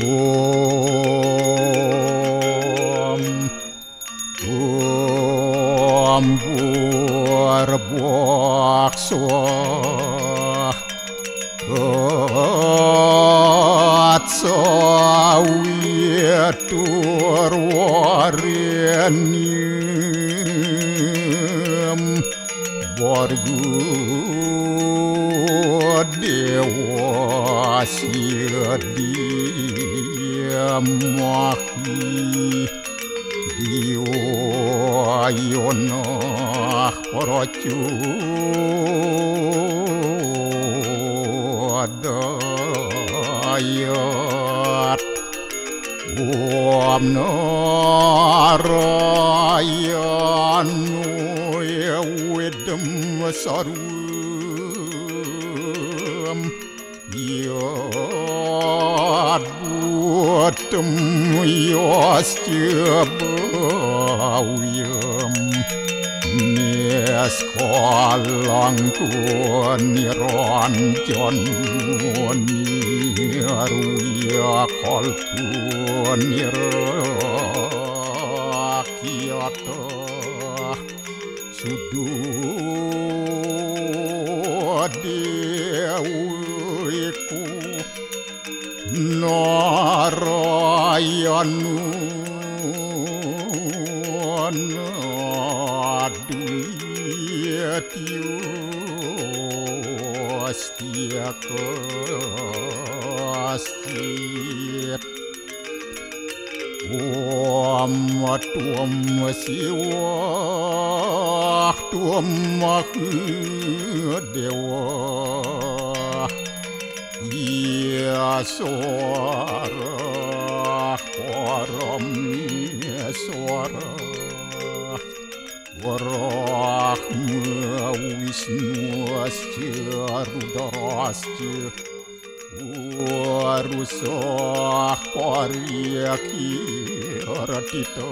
Om Om Buarbuak Soah Atsawitur Warenium Borgu Dewa Sidiamahi Diwa Yonah Porocu Adayat Om Narayanu Yawidam Sarum Yad Buatam Yastyabawiyam Neskalang Niranjan Niruya Kalpun Nirakyata Sududewiku Narayanu Naduyatyu Astiakastit Om Tuam Siwah Tuam Dewa Yaswara Parameswara Warahma Wisnu Asya Rudrasya Warusah Paryakiratita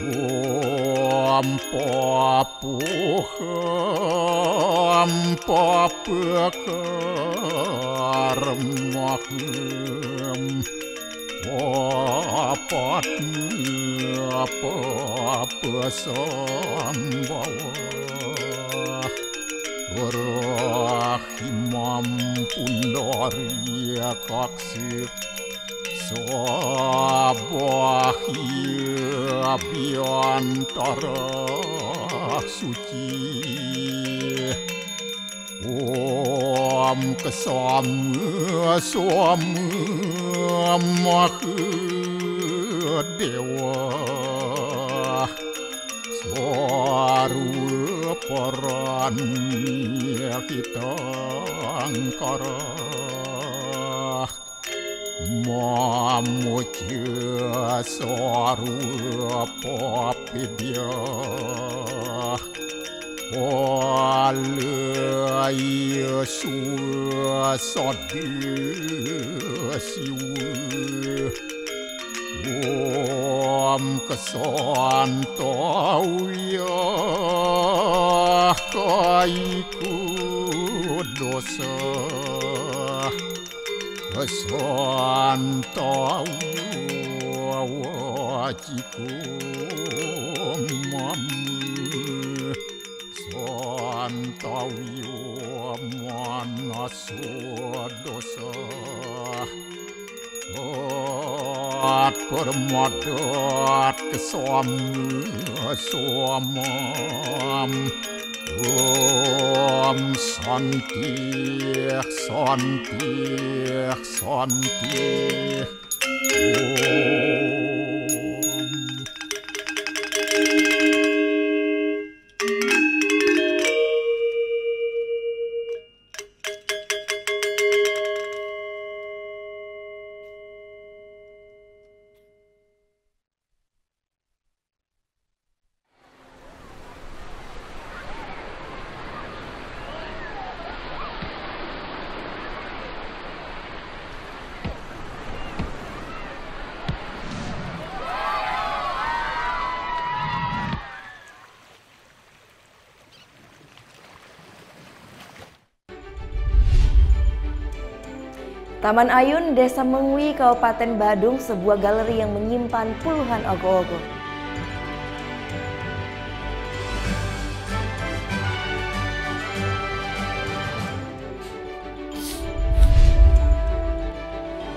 Om Papuham Papakarmaham Papatnya Papasambhawa Rahimam Pundarya Kaksip Sabahya Abhyantara Suci Om Kesama Sama Mahadewa Sarwa Paranya Kita Angkara Mamuja Sarwa Papidya Walaya Suasadya Siwa Om Kesantawya Kaiku Dosa Kesantawya Wajiku Mamu Santawya Manaswa Dosa Permadat Kesamam Om Santi Santi Santi Om Taman Ayun, Desa Mengwi, Kabupaten Badung, sebuah galeri yang menyimpan puluhan ogoh-ogoh.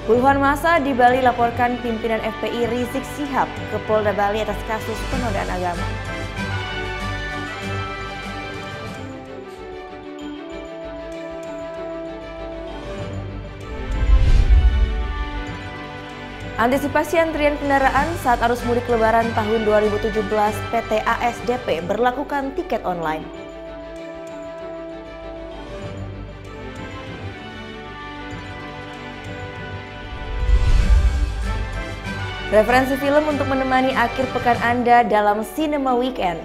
Puluhan massa di Bali laporkan pimpinan FPI Rizik Syihab ke Polda Bali atas kasus penodaan agama. Antisipasi antrian kendaraan saat arus mudik Lebaran tahun 2017, PT ASDP berlakukan tiket online. Referensi film untuk menemani akhir pekan Anda dalam Cinema Weekend.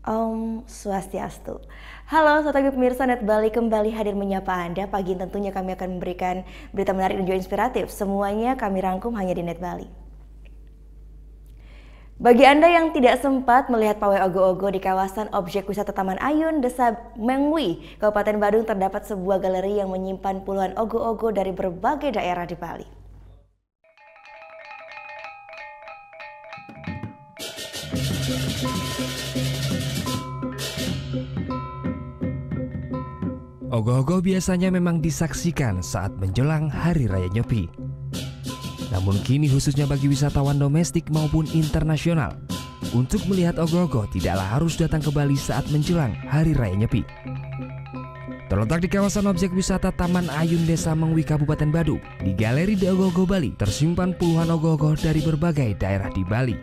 Om Swastiastu. Halo Sobat pemirsa Net Bali, kembali hadir menyapa Anda. Pagi ini tentunya kami akan memberikan berita menarik dan juga inspiratif. Semuanya kami rangkum hanya di Net Bali. Bagi Anda yang tidak sempat melihat pawai ogoh-ogoh di kawasan objek wisata Taman Ayun, Desa Mengwi, Kabupaten Badung, terdapat sebuah galeri yang menyimpan puluhan ogoh-ogoh dari berbagai daerah di Bali. Ogoh-ogoh biasanya memang disaksikan saat menjelang Hari Raya Nyepi. Namun kini khususnya bagi wisatawan domestik maupun internasional, untuk melihat ogoh-ogoh tidaklah harus datang ke Bali saat menjelang Hari Raya Nyepi. Terletak di kawasan objek wisata Taman Ayun Desa Mengwi Kabupaten Badung, di Galeri The Ogoh-ogoh Bali tersimpan puluhan ogoh-ogoh dari berbagai daerah di Bali.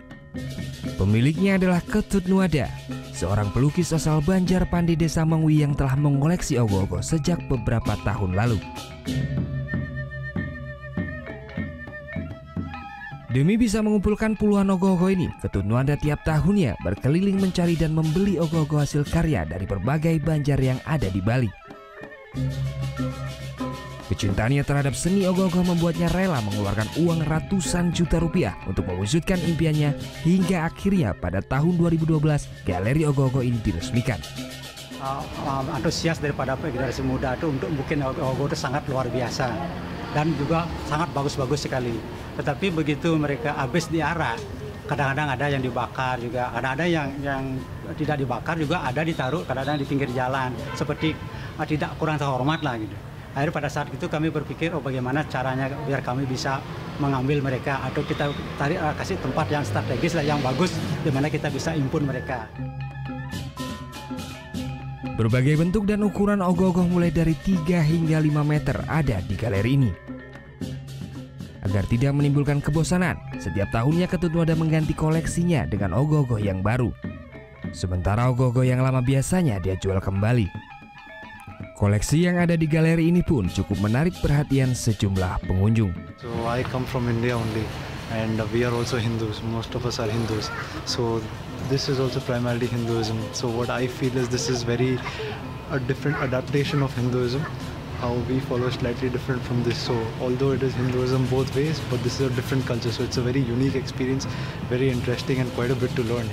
Pemiliknya adalah Ketut Nuada, seorang pelukis asal Banjarpandi Desa Mengwi yang telah mengoleksi ogoh-ogoh sejak beberapa tahun lalu. Demi bisa mengumpulkan puluhan ogoh-ogoh ini, Ketut Nuada tiap tahunnya berkeliling mencari dan membeli ogoh-ogoh hasil karya dari berbagai banjar yang ada di Bali. Kecintaannya terhadap seni ogoh-ogoh membuatnya rela mengeluarkan uang ratusan juta rupiah untuk mewujudkan impiannya, hingga akhirnya pada tahun 2012 galeri ogoh-ogoh ini diresmikan. Antusias daripada generasi muda itu untuk bikin ogoh-ogoh itu sangat luar biasa dan juga sangat bagus-bagus sekali. Tetapi begitu mereka habis diarak, kadang-kadang ada yang dibakar juga, kadang-kadang yang tidak dibakar juga, ada ditaruh kadang-kadang di pinggir jalan, seperti tidak kurang terhormat lah gitu. Akhirnya pada saat itu kami berpikir, bagaimana caranya biar kami bisa mengambil mereka, atau kita kasih tempat yang strategis lah, yang bagus, di mana kita bisa impun mereka. Berbagai bentuk dan ukuran ogoh-ogoh mulai dari 3 hingga 5 meter ada di galeri ini. Agar tidak menimbulkan kebosanan, setiap tahunnya Ketut Nuada mengganti koleksinya dengan ogoh-ogoh yang baru. Sementara ogoh-ogoh yang lama biasanya dia jual kembali. Koleksi yang ada di galeri ini pun cukup menarik perhatian sejumlah pengunjung. So I come from India only, and we are also Hindus. Most of us are Hindus. So this is also primarily Hinduism. So what I feel is this is a different adaptation of Hinduism. How we follow slightly different from this. So although it is Hinduism both ways, but this is a different culture. So it's a very unique experience, very interesting, and quite a bit to learn.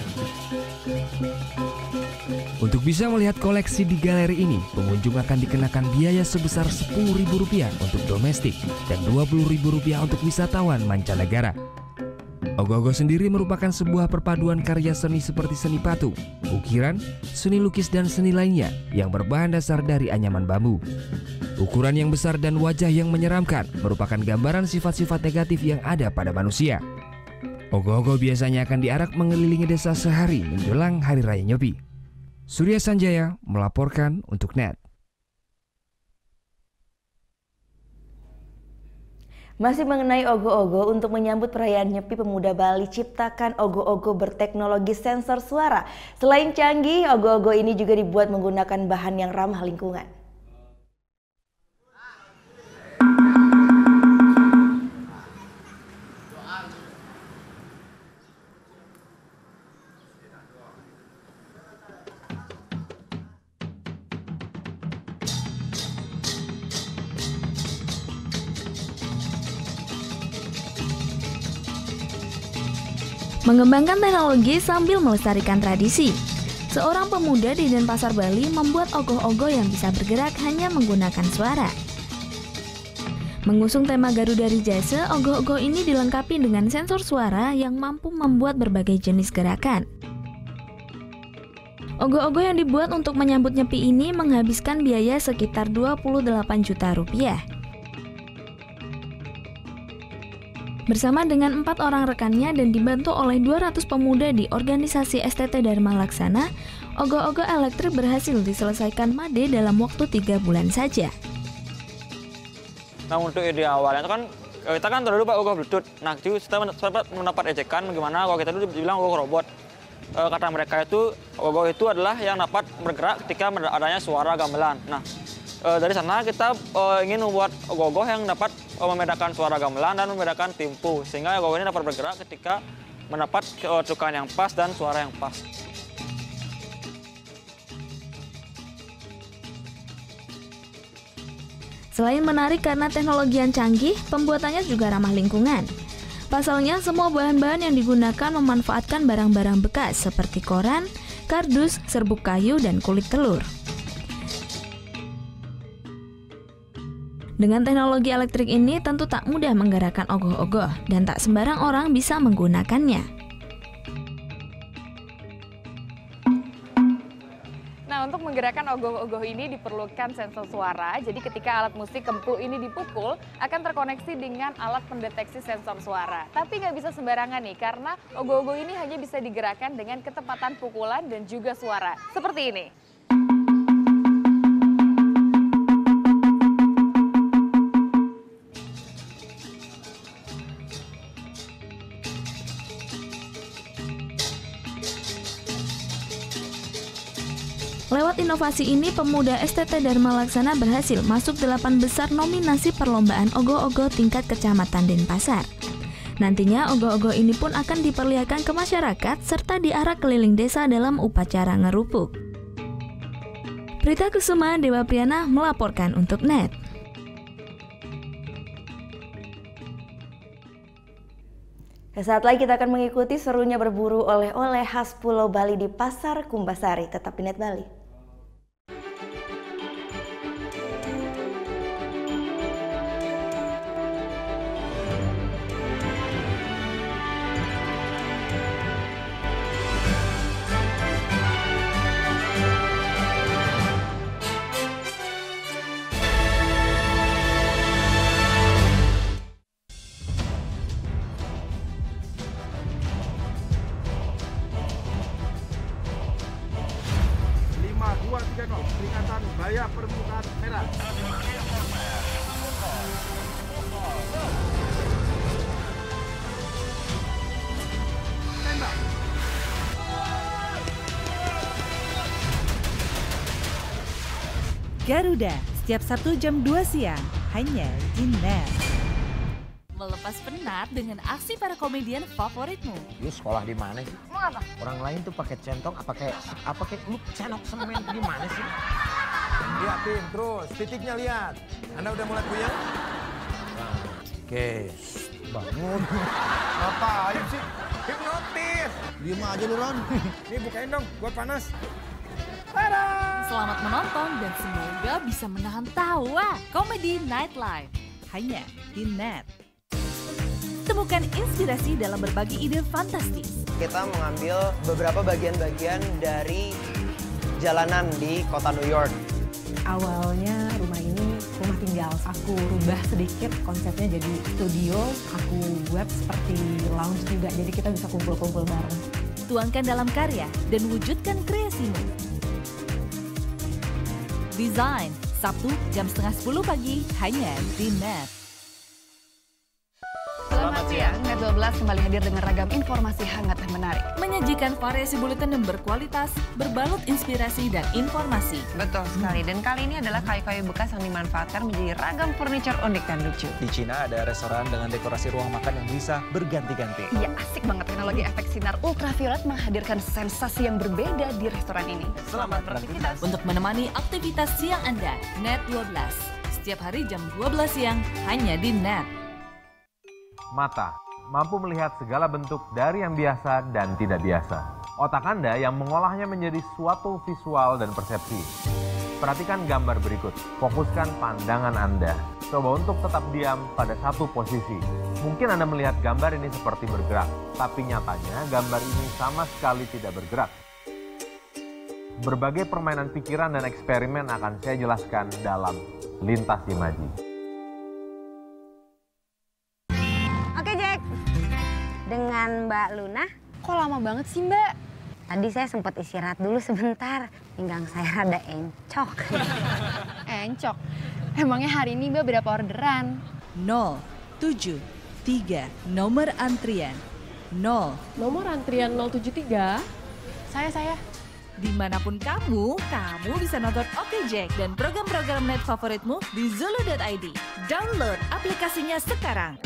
Untuk bisa melihat koleksi di galeri ini, pengunjung akan dikenakan biaya sebesar Rp10.000 untuk domestik dan Rp20.000 untuk wisatawan mancanegara. Ogoh-ogoh sendiri merupakan sebuah perpaduan karya seni seperti seni patung, ukiran, seni lukis dan seni lainnya yang berbahan dasar dari anyaman bambu. Ukuran yang besar dan wajah yang menyeramkan merupakan gambaran sifat-sifat negatif yang ada pada manusia. Ogoh-ogoh biasanya akan diarak mengelilingi desa sehari menjelang Hari Raya Nyepi. Surya Sanjaya melaporkan untuk NET. Masih mengenai ogoh-ogoh, untuk menyambut perayaan Nyepi, pemuda Bali ciptakan ogoh-ogoh berteknologi sensor suara. Selain canggih, ogoh-ogoh ini juga dibuat menggunakan bahan yang ramah lingkungan. Mengembangkan teknologi sambil melestarikan tradisi. Seorang pemuda di Denpasar, Bali membuat ogoh-ogoh yang bisa bergerak hanya menggunakan suara. Mengusung tema Garuda Rijasa, ogoh-ogoh ini dilengkapi dengan sensor suara yang mampu membuat berbagai jenis gerakan. Ogoh-ogoh yang dibuat untuk menyambut Nyepi ini menghabiskan biaya sekitar 28 juta rupiah. Bersama dengan 4 orang rekannya dan dibantu oleh 200 pemuda di organisasi STT Dharma Laksana, ogoh-ogoh elektrik berhasil diselesaikan Made dalam waktu 3 bulan saja. Nah, untuk ide awalnya itu kan kita kan dulu Pak ogoh Bluetooth. Nah, kita sempat mendapat ejekan bagaimana kalau kita dulu dibilang ogoh robot. Kata mereka itu ogoh itu adalah yang dapat bergerak ketika adanya suara gamelan. Nah, dari sana kita ingin membuat ogoh-ogoh yang dapat membedakan suara gamelan dan membedakan timpu, sehingga ogoh ini dapat bergerak ketika mendapat ketukan yang pas dan suara yang pas. Selain menarik karena teknologi yang canggih, pembuatannya juga ramah lingkungan. Pasalnya, semua bahan-bahan yang digunakan memanfaatkan barang-barang bekas seperti koran, kardus, serbuk kayu, dan kulit telur. Dengan teknologi elektrik ini tentu tak mudah menggerakkan ogoh-ogoh dan tak sembarang orang bisa menggunakannya. Nah, untuk menggerakkan ogoh-ogoh ini diperlukan sensor suara. Jadi ketika alat musik kempul ini dipukul, akan terkoneksi dengan alat pendeteksi sensor suara. Tapi nggak bisa sembarangan nih, karena ogoh-ogoh ini hanya bisa digerakkan dengan ketepatan pukulan dan juga suara. Seperti ini. Lewat inovasi ini, pemuda STT Dharma Laksana berhasil masuk 8 besar nominasi perlombaan ogoh-ogoh tingkat kecamatan Denpasar. Nantinya ogoh-ogoh ini pun akan diperlihatkan ke masyarakat serta diarak keliling desa dalam upacara ngerupuk. Prita Kusuma, Dewa Priyana melaporkan untuk NET. Saat lagi kita akan mengikuti serunya berburu oleh-oleh khas Pulau Bali di Pasar Kumbasari. Tetap di NET Bali. Peringatan Bahaya Permukaan Merah. Tembak. Garuda, setiap Sabtu jam 2 siang, hanya di NET. Melepas penat dengan aksi para komedian favoritmu. Lu sekolah di mana sih? Mau apa? Orang lain tuh pakai centong, apa kayak lu cenok semen gimana sih? Liatin terus, titiknya lihat. Anda udah mulai puyeng? Nah, oke, bangun. Ngapain sih? Hipnotis. Diem aja lu, Ron. Nih bukain dong, gua panas. Tada! Selamat menonton dan semoga bisa menahan tawa. Komedi Nightlife. Hanya di NET. Temukan inspirasi dalam berbagi ide fantastis. Kita mengambil beberapa bagian-bagian dari jalanan di kota New York. Awalnya rumah ini rumah tinggal. Aku rubah sedikit konsepnya jadi studio. Aku buat seperti lounge juga, jadi kita bisa kumpul-kumpul bareng. Tuangkan dalam karya dan wujudkan kreasimu. Desain, Sabtu jam 9:30 pagi, hanya di NET. Selamat siang, NET 12 kembali hadir dengan ragam informasi hangat dan menarik. Menyajikan variasi buletin yang berkualitas, berbalut inspirasi dan informasi. Betul sekali, dan kali ini adalah kayu-kayu bekas yang dimanfaatkan menjadi ragam furniture unik dan lucu. Di Cina ada restoran dengan dekorasi ruang makan yang bisa berganti-ganti. Iya, asik banget. Teknologi efek sinar ultraviolet menghadirkan sensasi yang berbeda di restoran ini. Selamat beraktivitas. Untuk menemani aktivitas siang Anda, NET 12. Setiap hari jam 12 siang, hanya di NET. Mata, mampu melihat segala bentuk dari yang biasa dan tidak biasa. Otak Anda yang mengolahnya menjadi suatu visual dan persepsi. Perhatikan gambar berikut, fokuskan pandangan Anda. Coba untuk tetap diam pada satu posisi. Mungkin Anda melihat gambar ini seperti bergerak, tapi nyatanya gambar ini sama sekali tidak bergerak. Berbagai permainan pikiran dan eksperimen akan saya jelaskan dalam Lintas Imaji. Oke Jack, dengan Mbak Luna. Kok lama banget sih Mbak? Tadi saya sempat istirahat dulu sebentar, pinggang saya rada encok. Encok? Emangnya hari ini Mbak berapa orderan? 073, nomor antrian 0. Nomor antrian 073? Saya. Dimanapun kamu bisa nonton Oke Jack dan program-program net favoritmu di Zulu.id. Download aplikasinya sekarang.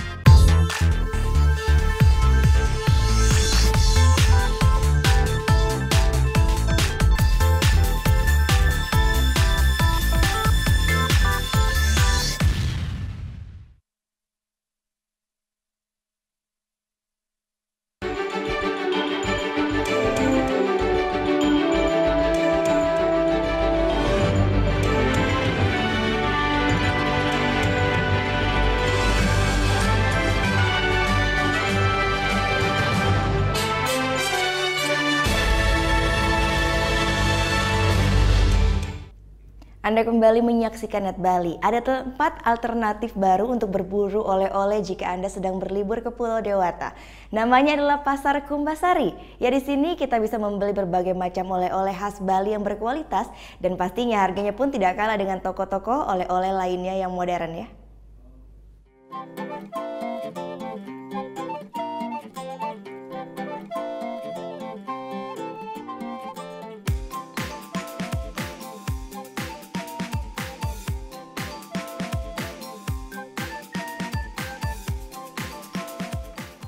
Anda kembali menyaksikan Net Bali. Ada tempat alternatif baru untuk berburu oleh-oleh jika Anda sedang berlibur ke Pulau Dewata. Namanya adalah Pasar Kumbasari. Ya, di sini kita bisa membeli berbagai macam oleh-oleh khas Bali yang berkualitas dan pastinya harganya pun tidak kalah dengan toko-toko oleh-oleh lainnya yang modern ya.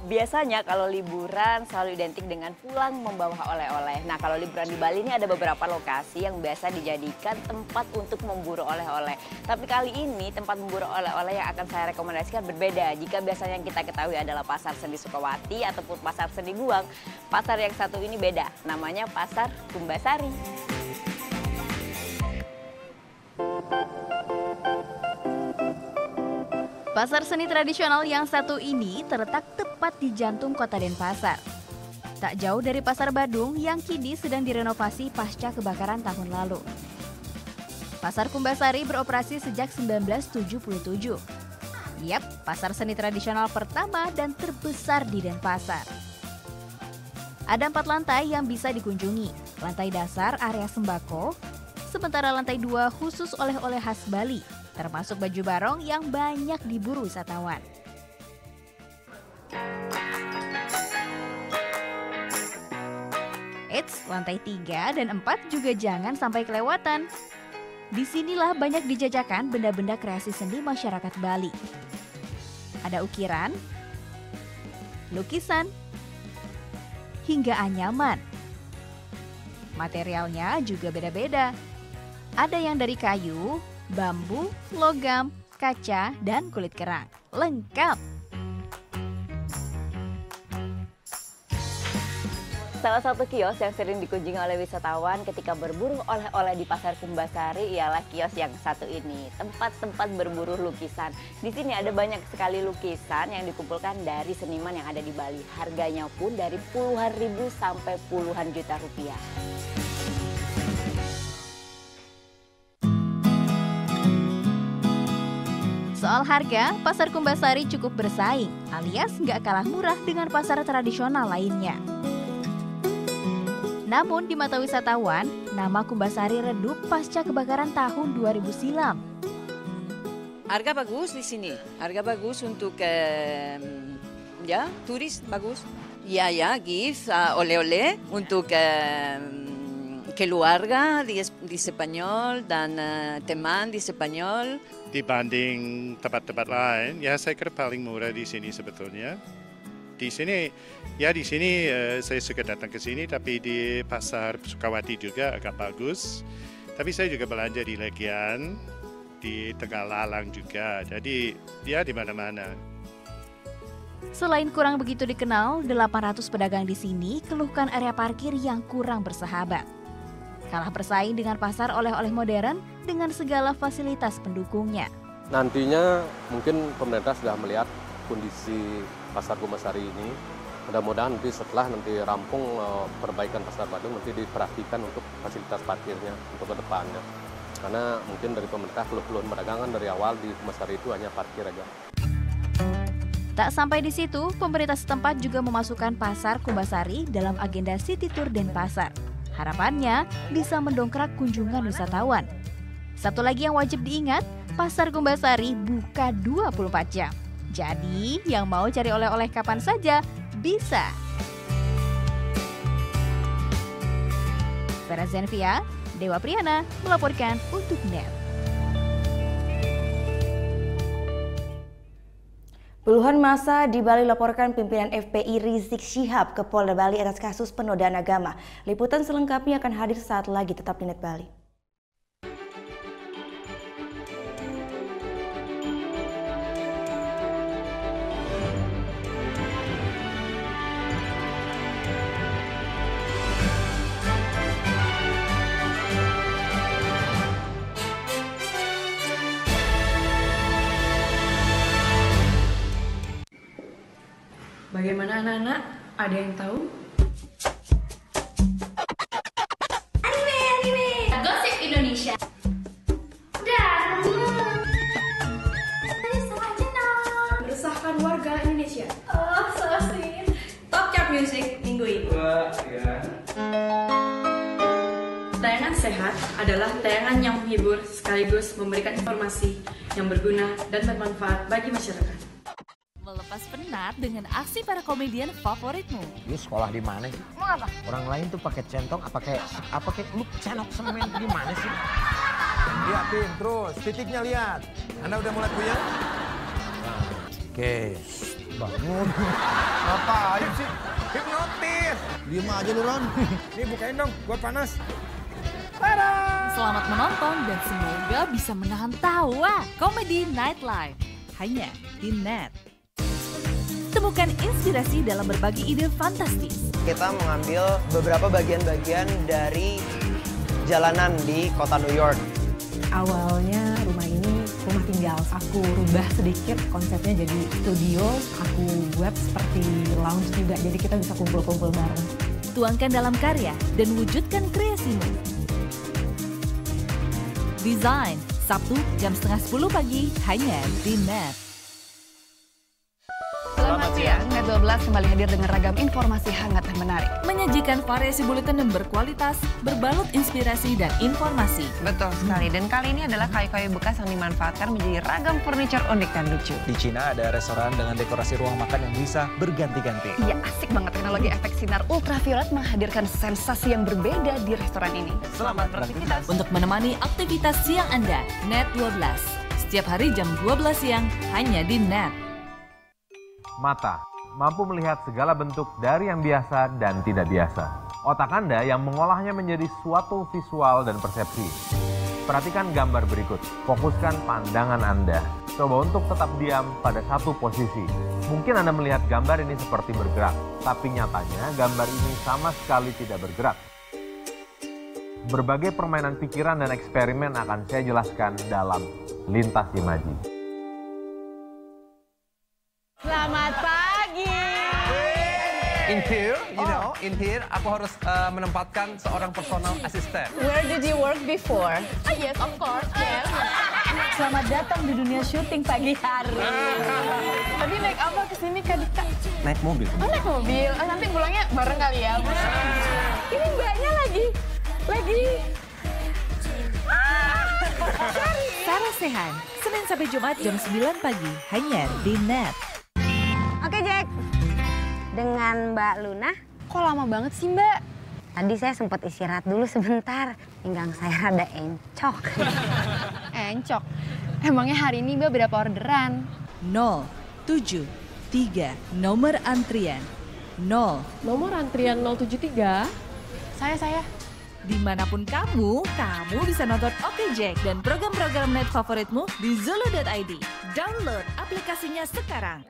Biasanya kalau liburan selalu identik dengan pulang membawa oleh-oleh. Nah, kalau liburan di Bali ini ada beberapa lokasi yang biasa dijadikan tempat untuk memburu oleh-oleh. Tapi kali ini tempat memburu oleh-oleh yang akan saya rekomendasikan berbeda. Jika biasanya yang kita ketahui adalah Pasar Seni Sukawati ataupun Pasar Seni Guang, pasar yang satu ini beda. Namanya Pasar Kumbasari. Pasar seni tradisional yang satu ini terletak tepat di jantung kota Denpasar. Tak jauh dari Pasar Badung yang kini sedang direnovasi pasca kebakaran tahun lalu. Pasar Kumbasari beroperasi sejak 1977. Yap, pasar seni tradisional pertama dan terbesar di Denpasar. Ada 4 lantai yang bisa dikunjungi. Lantai dasar area sembako, sementara lantai 2 khusus oleh-oleh khas Bali, termasuk baju barong yang banyak diburu wisatawan. Eits, lantai 3 dan 4 juga jangan sampai kelewatan. Disinilah banyak dijajakan benda-benda kreasi seni masyarakat Bali. Ada ukiran, lukisan, hingga anyaman. Materialnya juga beda-beda. Ada yang dari kayu, bambu, logam, kaca, dan kulit kerang. Lengkap! Salah satu kios yang sering dikunjungi oleh wisatawan ketika berburu oleh-oleh di Pasar Kumbasari ialah kios yang satu ini, tempat-tempat berburu lukisan. Di sini ada banyak sekali lukisan yang dikumpulkan dari seniman yang ada di Bali. Harganya pun dari puluhan ribu sampai puluhan juta rupiah. Soal harga, Pasar Kumbasari cukup bersaing, alias nggak kalah murah dengan pasar tradisional lainnya. Namun di mata wisatawan, nama Kumbasari redup pasca kebakaran tahun 2000 silam. Harga bagus di sini, harga bagus untuk ya turis bagus. Ya gift oleh-oleh untuk keluarga di Spanyol dan teman di Spanyol. Dibanding tempat-tempat lain, ya saya kira paling murah di sini sebetulnya. Di sini saya suka datang ke sini, tapi di Pasar Sukawati juga agak bagus. Tapi saya juga belanja di Legian, di Tegalalang juga. Jadi ya di mana-mana. Selain kurang begitu dikenal, 800 pedagang di sini keluhkan area parkir yang kurang bersahabat. Kalah bersaing dengan pasar oleh-oleh modern dengan segala fasilitas pendukungnya. Nantinya mungkin pemerintah sudah melihat kondisi Pasar Kumbasari ini. Mudah-mudahan nanti setelah rampung perbaikan Pasar Badung nanti diperhatikan untuk fasilitas parkirnya untuk ke depannya. Karena mungkin dari pemerintah keluhan perdagangan dari awal di Kumbasari itu hanya parkir aja. Tak sampai di situ, pemerintah setempat juga memasukkan Pasar Kumbasari dalam agenda City Tour Denpasar. Harapannya bisa mendongkrak kunjungan wisatawan. Satu lagi yang wajib diingat, Pasar Kumbasari buka 24 jam. Jadi, yang mau cari oleh-oleh kapan saja, bisa. Vera Zenvia, Dewa Priyana melaporkan untuk NET. Puluhan massa di Bali laporkan pimpinan FPI Rizik Syihab ke Polda Bali atas kasus penodaan agama. Liputan selengkapnya akan hadir saat lagi, tetap di NET Bali. Bagaimana anak-anak? Ada yang tahu? Anime! Gosip Indonesia. Meresahkan warga Indonesia. Oh, so sweet. Top Chart Music minggu ini. Tayangan sehat adalah tayangan yang menghibur sekaligus memberikan informasi yang berguna dan bermanfaat bagi masyarakat. Melepas penat dengan aksi para komedian favoritmu. Lu sekolah di mana sih? Mau apa? Orang lain tuh pakai centong, apa kayak lu cenok semen gimana sih? Liatin terus, titiknya lihat. Anda udah mulai puyeng? Nah, oke, bangun. Ngapain sih? Hipnotis. Diem aja lu, Ron. Nih bukain dong, gua panas. Selamat menonton dan semoga bisa menahan tawa. Komedi Night Live hanya di NET. Temukan inspirasi dalam berbagi ide fantastis. Kita mengambil beberapa bagian-bagian dari jalanan di kota New York. Awalnya rumah ini rumah tinggal. Aku rubah sedikit konsepnya jadi studio. Aku buat seperti lounge juga, jadi kita bisa kumpul-kumpul bareng. Tuangkan dalam karya dan wujudkan kreasimu. Desain, Sabtu jam 9:30 pagi hanya di NET. Selamat siang, NET 12 kembali hadir dengan ragam informasi hangat dan menarik. Menyajikan variasi buletin yang berkualitas, berbalut inspirasi dan informasi. Betul sekali, dan kali ini adalah kayu-kayu bekas yang dimanfaatkan menjadi ragam furniture unik dan lucu. Di Cina ada restoran dengan dekorasi ruang makan yang bisa berganti-ganti. Iya, asik banget teknologi efek sinar ultraviolet menghadirkan sensasi yang berbeda di restoran ini. Selamat beraktivitas. Untuk menemani aktivitas siang Anda, NET 12. Setiap hari jam 12 siang hanya di NET. Mata mampu melihat segala bentuk dari yang biasa dan tidak biasa. Otak Anda yang mengolahnya menjadi suatu visual dan persepsi. Perhatikan gambar berikut. Fokuskan pandangan Anda. Coba untuk tetap diam pada satu posisi. Mungkin Anda melihat gambar ini seperti bergerak, tapi nyatanya gambar ini sama sekali tidak bergerak. Berbagai permainan pikiran dan eksperimen akan saya jelaskan dalam Lintas Imaji. Selamat pagi. In here, aku harus menempatkan seorang personal assistant. Where did you work before? Yes, of course. Yes. Selamat datang di dunia syuting pagi hari. Tadi naik apa kesini Kak Dika? Naik mobil. Oh, naik mobil. Nanti pulangnya bareng kali ya. Ini mbaknya lagi. Sarah Sehan, Senin sampai Jumat jam 9 pagi hanya di NET. Oke Jack, dengan Mbak Luna. Kok lama banget sih Mbak? Tadi saya sempat istirahat dulu sebentar, pinggang saya rada encok. Encok? Emangnya hari ini Mbak berapa orderan? 073, nomor antrian 0. Nomor antrian 073. Saya. Dimanapun kamu bisa nonton Oke Jack dan program-program NET favoritmu di Zulu.id. Download aplikasinya sekarang.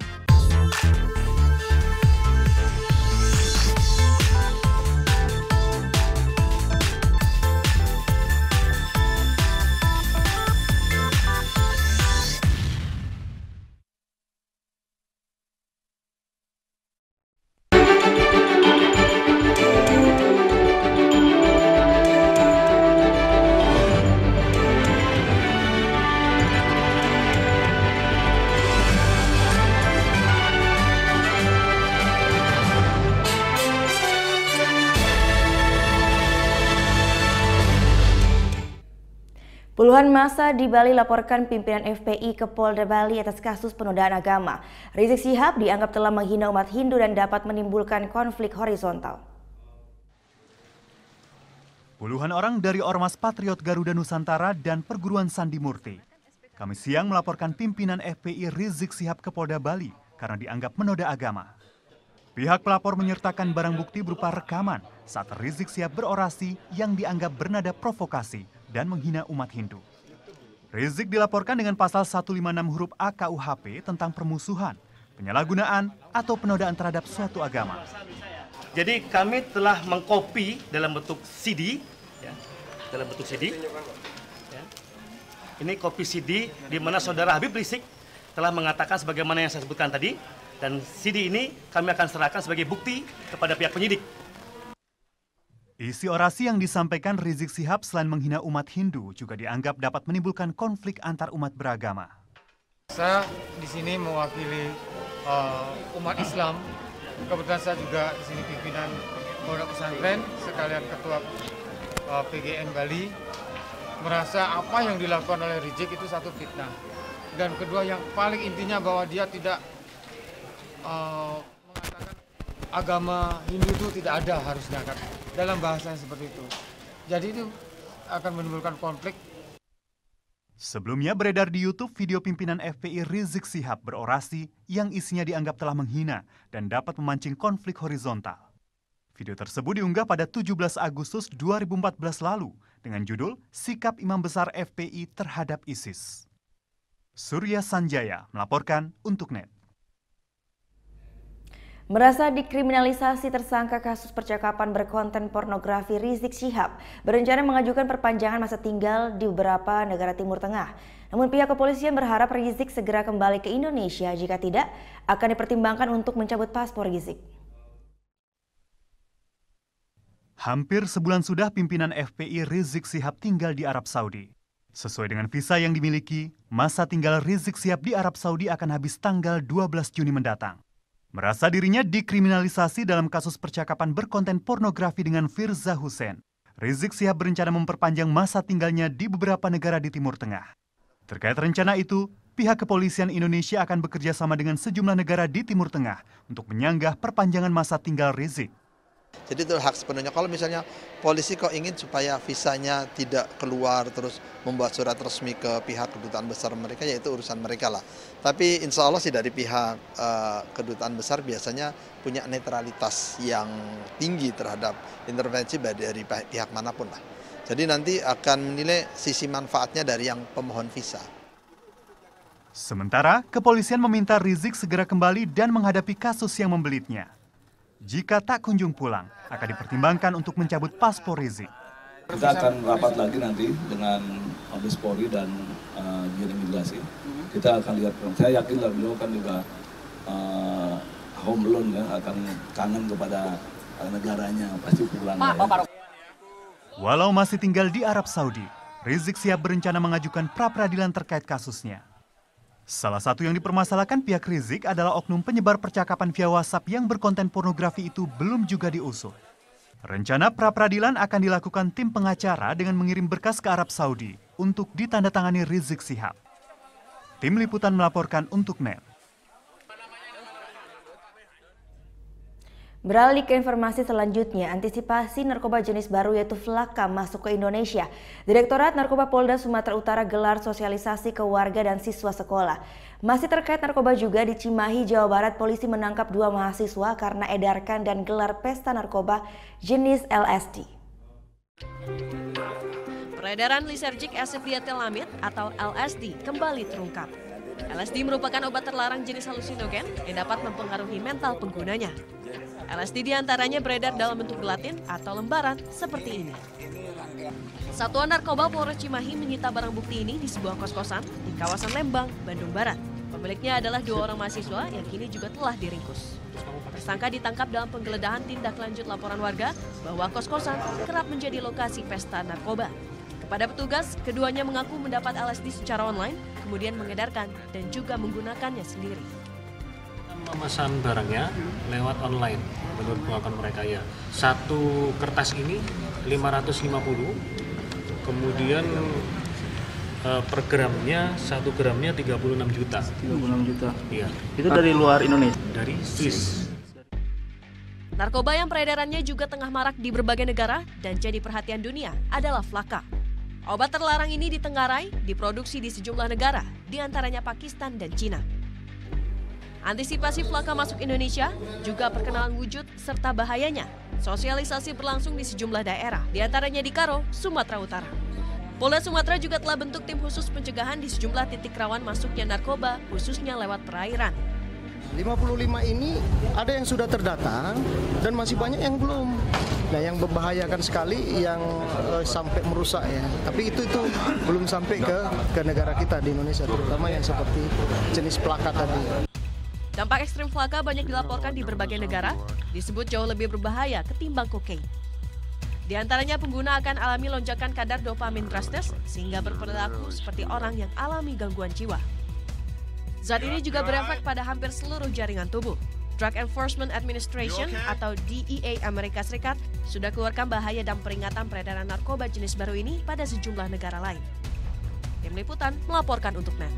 Puluhan massa di Bali laporkan pimpinan FPI ke Polda Bali atas kasus penodaan agama. Rizik Syihab dianggap telah menghina umat Hindu dan dapat menimbulkan konflik horizontal. Puluhan orang dari Ormas Patriot Garuda Nusantara dan Perguruan Sandi Murti Kamis siang melaporkan pimpinan FPI Rizik Syihab ke Polda Bali karena dianggap menoda agama. Pihak pelapor menyertakan barang bukti berupa rekaman saat Rizik Syihab berorasi yang dianggap bernada provokasi dan menghina umat Hindu. Rizik dilaporkan dengan pasal 156 huruf A KUHP tentang permusuhan, penyalahgunaan, atau penodaan terhadap suatu agama. Jadi kami telah mengkopi dalam bentuk CD, ya, Ini kopi CD di mana saudara Habib Rizik telah mengatakan sebagaimana yang saya sebutkan tadi, dan CD ini kami akan serahkan sebagai bukti kepada pihak penyidik. Isi orasi yang disampaikan Rizik Syihab selain menghina umat Hindu juga dianggap dapat menimbulkan konflik antar umat beragama. Saya di sini mewakili umat Islam. Kebetulan saya juga di sini pimpinan Pondok Pesantren sekalian ketua PGN Bali. Merasa apa yang dilakukan oleh Rizik itu satu fitnah. Dan kedua yang paling intinya bahwa dia tidak mengatakan agama Hindu itu tidak ada harusnya kan. Dalam bahasanya seperti itu. Jadi itu akan menimbulkan konflik. Sebelumnya beredar di YouTube video pimpinan FPI Rizik Syihab berorasi yang isinya dianggap telah menghina dan dapat memancing konflik horizontal. Video tersebut diunggah pada 17 Agustus 2014 lalu dengan judul Sikap Imam Besar FPI Terhadap ISIS. Surya Sanjaya melaporkan untuk NET. Merasa dikriminalisasi, tersangka kasus percakapan berkonten pornografi Rizik Syihab berencana mengajukan perpanjangan masa tinggal di beberapa negara Timur Tengah. Namun pihak kepolisian berharap Rizik segera kembali ke Indonesia, jika tidak akan dipertimbangkan untuk mencabut paspor Rizik. Hampir sebulan sudah pimpinan FPI Rizik Syihab tinggal di Arab Saudi. Sesuai dengan visa yang dimiliki, masa tinggal Rizik Syihab di Arab Saudi akan habis tanggal 12 Juni mendatang. Merasa dirinya dikriminalisasi dalam kasus percakapan berkonten pornografi dengan Firza Hussein, Rizik Syihab berencana memperpanjang masa tinggalnya di beberapa negara di Timur Tengah. Terkait rencana itu, pihak kepolisian Indonesia akan bekerja sama dengan sejumlah negara di Timur Tengah untuk menyanggah perpanjangan masa tinggal Rizik. Jadi itu hak sepenuhnya. Kalau misalnya polisi kok ingin supaya visanya tidak keluar terus membuat surat resmi ke pihak kedutaan besar mereka, ya itu urusan mereka lah. Tapi insya Allah sih dari pihak kedutaan besar biasanya punya netralitas yang tinggi terhadap intervensi dari pihak manapun lah. Jadi nanti akan menilai sisi manfaatnya dari yang pemohon visa. Sementara, kepolisian meminta Rizik segera kembali dan menghadapi kasus yang membelitnya. Jika tak kunjung pulang, akan dipertimbangkan untuk mencabut paspor Rizik. Kita akan rapat lagi nanti dengan Mabes Polri dan Dirjen Imigrasi. Kita akan lihat, saya yakin lah beliau kan juga home alone ya, akan kangen kepada negaranya, pasti pulang. Ya. Walau masih tinggal di Arab Saudi, Rizik Syihab berencana mengajukan pra-peradilan terkait kasusnya. Salah satu yang dipermasalahkan pihak Rizik adalah oknum penyebar percakapan via WhatsApp yang berkonten pornografi itu belum juga diusut. Rencana pra-peradilan akan dilakukan tim pengacara dengan mengirim berkas ke Arab Saudi untuk ditandatangani Rizik Syihab. Tim liputan melaporkan untuk NET. Beralih ke informasi selanjutnya, antisipasi narkoba jenis baru yaitu Flaka masuk ke Indonesia. Direktorat Narkoba Polda Sumatera Utara gelar sosialisasi ke warga dan siswa sekolah. Masih terkait narkoba juga di Cimahi, Jawa Barat, polisi menangkap 2 mahasiswa karena edarkan dan gelar pesta narkoba jenis LSD. Peredaran Lysergic Acid Diethylamide atau LSD kembali terungkap. LSD merupakan obat terlarang jenis halusinogen yang dapat mempengaruhi mental penggunanya. LSD diantaranya beredar dalam bentuk gelatin atau lembaran seperti ini. Satuan Narkoba Polres Cimahi menyita barang bukti ini di sebuah kos-kosan di kawasan Lembang, Bandung Barat. Pemiliknya adalah 2 orang mahasiswa yang kini juga telah diringkus. Tersangka ditangkap dalam penggeledahan tindak lanjut laporan warga bahwa kos-kosan kerap menjadi lokasi pesta narkoba. Kepada petugas, keduanya mengaku mendapat LSD secara online, kemudian mengedarkan dan juga menggunakannya sendiri. Memesan barangnya lewat online menurut pengakuan mereka ya. Satu kertas ini 550, kemudian Per gramnya, 1 gramnya 36 juta. 36 juta. Iya. Itu dari luar Indonesia? Dari Swiss. Narkoba yang peredarannya juga tengah marak di berbagai negara dan jadi perhatian dunia adalah flaka. Obat terlarang ini ditenggarai, diproduksi di sejumlah negara, diantaranya Pakistan dan Cina. Antisipasi flaka masuk Indonesia, juga perkenalan wujud serta bahayanya. Sosialisasi berlangsung di sejumlah daerah, diantaranya di Karo, Sumatera Utara. Polda Sumatera juga telah bentuk tim khusus pencegahan di sejumlah titik rawan masuknya narkoba, khususnya lewat perairan. 55 ini ada yang sudah terdata dan masih banyak yang belum. Nah, yang membahayakan sekali yang sampai merusak ya. Tapi itu belum sampai ke negara kita di Indonesia, terutama yang seperti jenis plaka tadi. Dampak ekstrim flaka banyak dilaporkan di berbagai negara, disebut jauh lebih berbahaya ketimbang kokain. Di antaranya pengguna akan alami lonjakan kadar dopamin drastis sehingga berperilaku seperti orang yang alami gangguan jiwa. Zat ini juga berefek pada hampir seluruh jaringan tubuh. Drug Enforcement Administration atau DEA Amerika Serikat sudah keluarkan bahaya dan peringatan peredaran narkoba jenis baru ini pada sejumlah negara lain. Tim Liputan melaporkan untuk NET.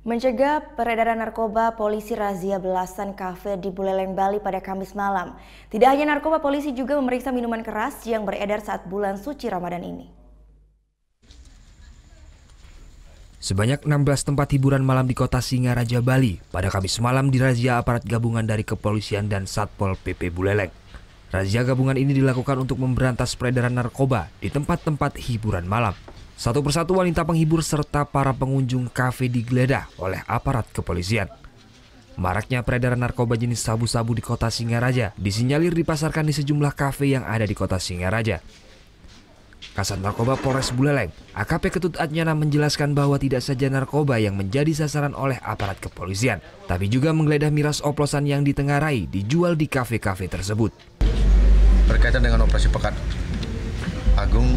Mencegah peredaran narkoba, polisi razia belasan kafe di Buleleng, Bali pada Kamis malam. Tidak hanya narkoba, polisi juga memeriksa minuman keras yang beredar saat bulan suci Ramadan ini. Sebanyak 16 tempat hiburan malam di kota Singaraja, Bali pada Kamis malam dirazia aparat gabungan dari kepolisian dan Satpol PP Buleleng. Razia gabungan ini dilakukan untuk memberantas peredaran narkoba di tempat-tempat hiburan malam. Satu persatu wanita penghibur serta para pengunjung kafe digeledah oleh aparat kepolisian. Maraknya peredaran narkoba jenis sabu-sabu di kota Singaraja disinyalir dipasarkan di sejumlah kafe yang ada di kota Singaraja. Kasat Narkoba Polres Buleleng, AKP Ketut Adnyana menjelaskan bahwa tidak saja narkoba yang menjadi sasaran oleh aparat kepolisian, tapi juga menggeledah miras oplosan yang ditengarai dijual di kafe-kafe tersebut. Berkaitan dengan operasi Pekan Agung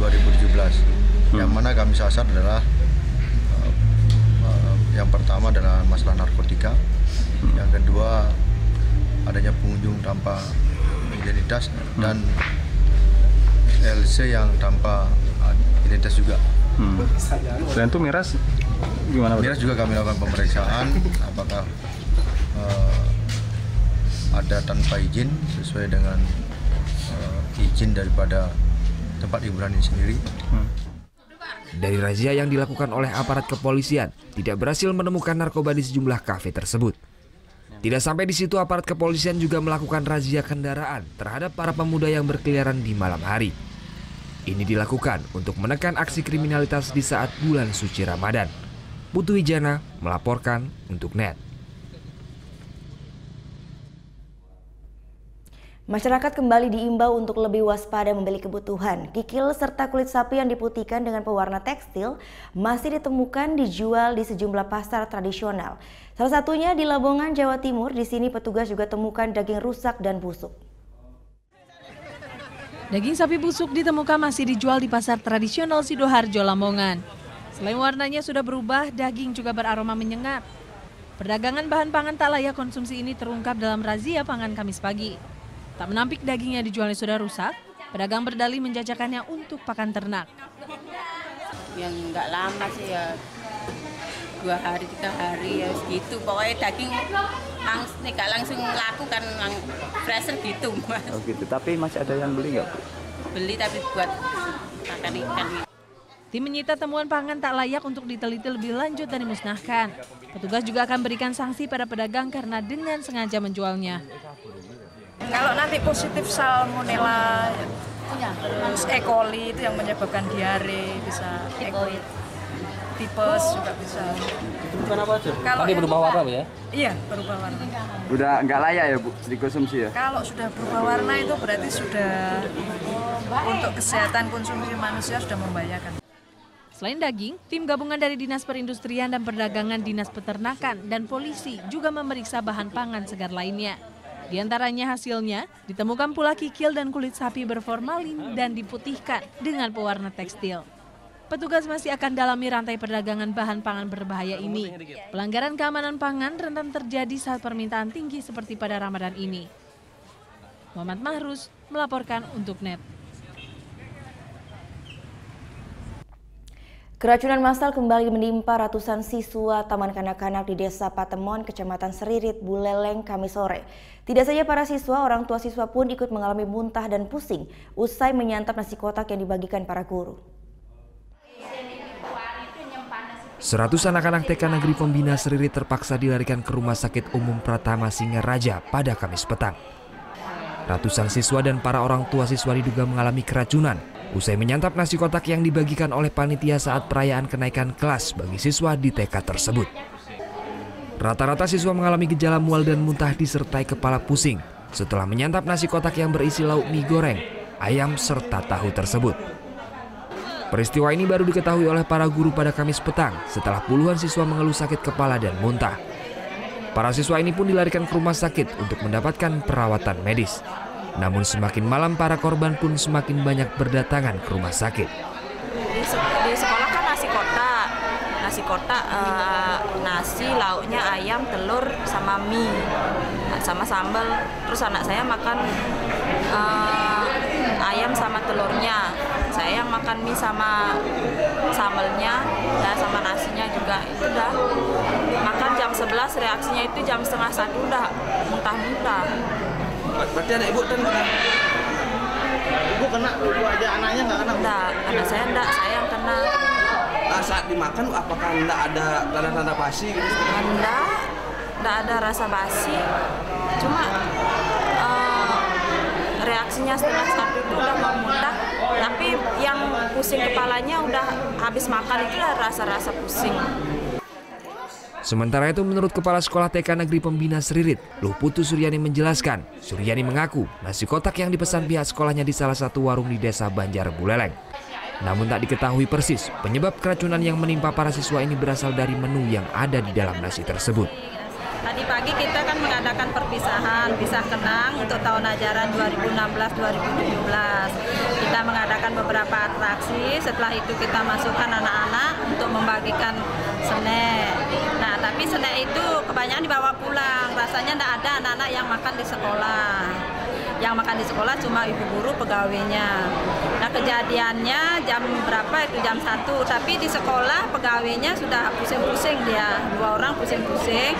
2017. Yang mana kami sasar adalah yang pertama adalah masalah narkotika, yang kedua adanya pengunjung tanpa identitas dan LC yang tanpa identitas juga. Selain itu miras gimana? Miras juga kami lakukan pemeriksaan apakah ada tanpa izin sesuai dengan izin daripada tempat hiburan ini sendiri. Dari razia yang dilakukan oleh aparat kepolisian, tidak berhasil menemukan narkoba di sejumlah kafe tersebut. Tidak sampai di situ, aparat kepolisian juga melakukan razia kendaraan terhadap para pemuda yang berkeliaran di malam hari. Ini dilakukan untuk menekan aksi kriminalitas di saat bulan suci Ramadan. Putu Wijana melaporkan untuk NET. Masyarakat kembali diimbau untuk lebih waspada membeli kebutuhan. Kikil serta kulit sapi yang diputihkan dengan pewarna tekstil masih ditemukan dijual di sejumlah pasar tradisional. Salah satunya di Labongan, Jawa Timur. Di sini petugas juga temukan daging rusak dan busuk. Daging sapi busuk ditemukan masih dijual di pasar tradisional Sidoarjo, Lamongan. Selain warnanya sudah berubah, daging juga beraroma menyengat. Perdagangan bahan pangan tak layak konsumsi ini terungkap dalam razia pangan Kamis pagi. Tak menampik dagingnya dijualnya sudah rusak, pedagang berdalih menjajakannya untuk pakan ternak. Yang nggak lama sih ya, 2 hari 3 hari ya segitu. Pokoknya daging nggak langsung laku kan, fresher gitu Mas. Oh gitu, tapi masih ada yang beli nggak? Beli tapi buat makan ikan. Tim menyita temuan pangan tak layak untuk diteliti lebih lanjut dan dimusnahkan. Petugas juga akan berikan sanksi pada pedagang karena dengan sengaja menjualnya. Kalau nanti positif salmonella, terus E. coli itu yang menyebabkan diare, bisa tipes juga bisa. Itu bukan apa aja? Kalau tadi berubah warna ya? Iya, berubah warna. Udah nggak layak ya Bu dikonsumsi ya? Kalau sudah berubah warna itu berarti sudah untuk kesehatan konsumsi manusia sudah membahayakan. Selain daging, tim gabungan dari Dinas Perindustrian dan Perdagangan, Dinas Peternakan, dan Polisi juga memeriksa bahan pangan segar lainnya. Di antaranya hasilnya ditemukan pula kikil dan kulit sapi berformalin dan diputihkan dengan pewarna tekstil. Petugas masih akan dalami rantai perdagangan bahan pangan berbahaya ini. Pelanggaran keamanan pangan rentan terjadi saat permintaan tinggi seperti pada Ramadan ini. Muhammad Mahrus melaporkan untuk NET. Keracunan massal kembali menimpa ratusan siswa Taman Kanak-kanak di Desa Patemon, Kecamatan Seririt, Buleleng, Kamis sore. Tidak saja para siswa, orang tua siswa pun ikut mengalami muntah dan pusing usai menyantap nasi kotak yang dibagikan para guru. 100 anak-anak TK Negeri Pembina Seririt terpaksa dilarikan ke Rumah Sakit Umum Pratama Singaraja pada Kamis petang. Ratusan siswa dan para orang tua siswa diduga mengalami keracunan usai menyantap nasi kotak yang dibagikan oleh panitia saat perayaan kenaikan kelas bagi siswa di TK tersebut. Rata-rata siswa mengalami gejala mual dan muntah disertai kepala pusing setelah menyantap nasi kotak yang berisi lauk mie goreng, ayam, serta tahu tersebut. Peristiwa ini baru diketahui oleh para guru pada Kamis petang setelah puluhan siswa mengeluh sakit kepala dan muntah. Para siswa ini pun dilarikan ke rumah sakit untuk mendapatkan perawatan medis. Namun semakin malam para korban pun semakin banyak berdatangan ke rumah sakit. Di sekolah kan nasi kotak, nasi, lauknya ayam, telur, sama mie, sama sambal. Terus anak saya makan ayam sama telurnya. Saya yang makan mie sama sambalnya, ya sama nasinya juga. Itu dah makan jam 11, reaksinya itu jam 12:30 udah muntah-muntah. Berarti anak ibu kan kena? Ibu kena, ibu aja anaknya nggak kena? Enggak, anak saya enggak, saya yang kena. Saat dimakan apakah enggak ada tanda-tanda basi gitu? Enggak ada rasa basi. Cuma reaksinya 12:30 itu udah mau muntah. Tapi yang pusing kepalanya udah habis makan itu udah rasa-rasa pusing. Sementara itu menurut Kepala Sekolah TK Negeri Pembina Seririt, Luhputu Suryani menjelaskan, Suryani mengaku nasi kotak yang dipesan pihak sekolahnya di salah satu warung di Desa Banjar Buleleng. Namun tak diketahui persis penyebab keracunan yang menimpa para siswa ini berasal dari menu yang ada di dalam nasi tersebut. Tadi pagi kita kan mengadakan perpisahan, pisah kenang untuk tahun ajaran 2016-2017. Kita mengadakan beberapa atraksi, setelah itu kita masukkan anak-anak untuk membagikan snack. Nah, tapi snack itu kebanyakan dibawa pulang, rasanya tidak ada anak-anak yang makan di sekolah. Yang makan di sekolah cuma ibu guru pegawainya. Nah, kejadiannya jam berapa itu? Jam 1, tapi di sekolah pegawainya sudah pusing-pusing dia, 2 orang pusing-pusing.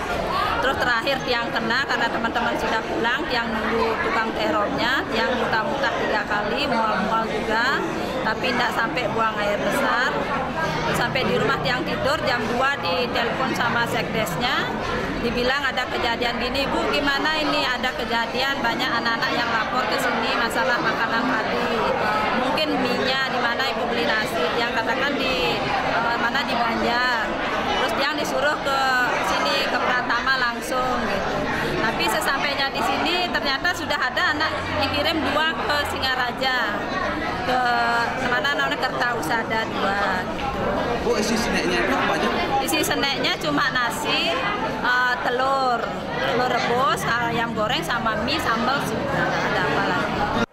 Terus terakhir tiang kena karena teman-teman sudah pulang, tiang nunggu tukang terornya, tiang muntah-muntah 3 kali, mual-mual juga, tapi tidak sampai buang air besar. Sampai di rumah tiang tidur, jam 2 ditelepon sama sekdesnya, dibilang ada kejadian gini, Bu, gimana ini ada kejadian, banyak anak-anak yang lapor ke sini masalah makanan tadi. Mungkin mie-nya di mana Ibu beli nasi, yang katakan di mana di Banjar. Terus yang disuruh ke sini ke Pratama langsung gitu. Tapi sesampainya di sini ternyata sudah ada anak dikirim 2 ke Singaraja. Ke mana namanya Kertausada 2 gitu. Bu, isi snacknya itu apa aja? Isi snacknya cuma nasi, telur rebus, ayam goreng sama mie, sambal, sudah ada apa lagi.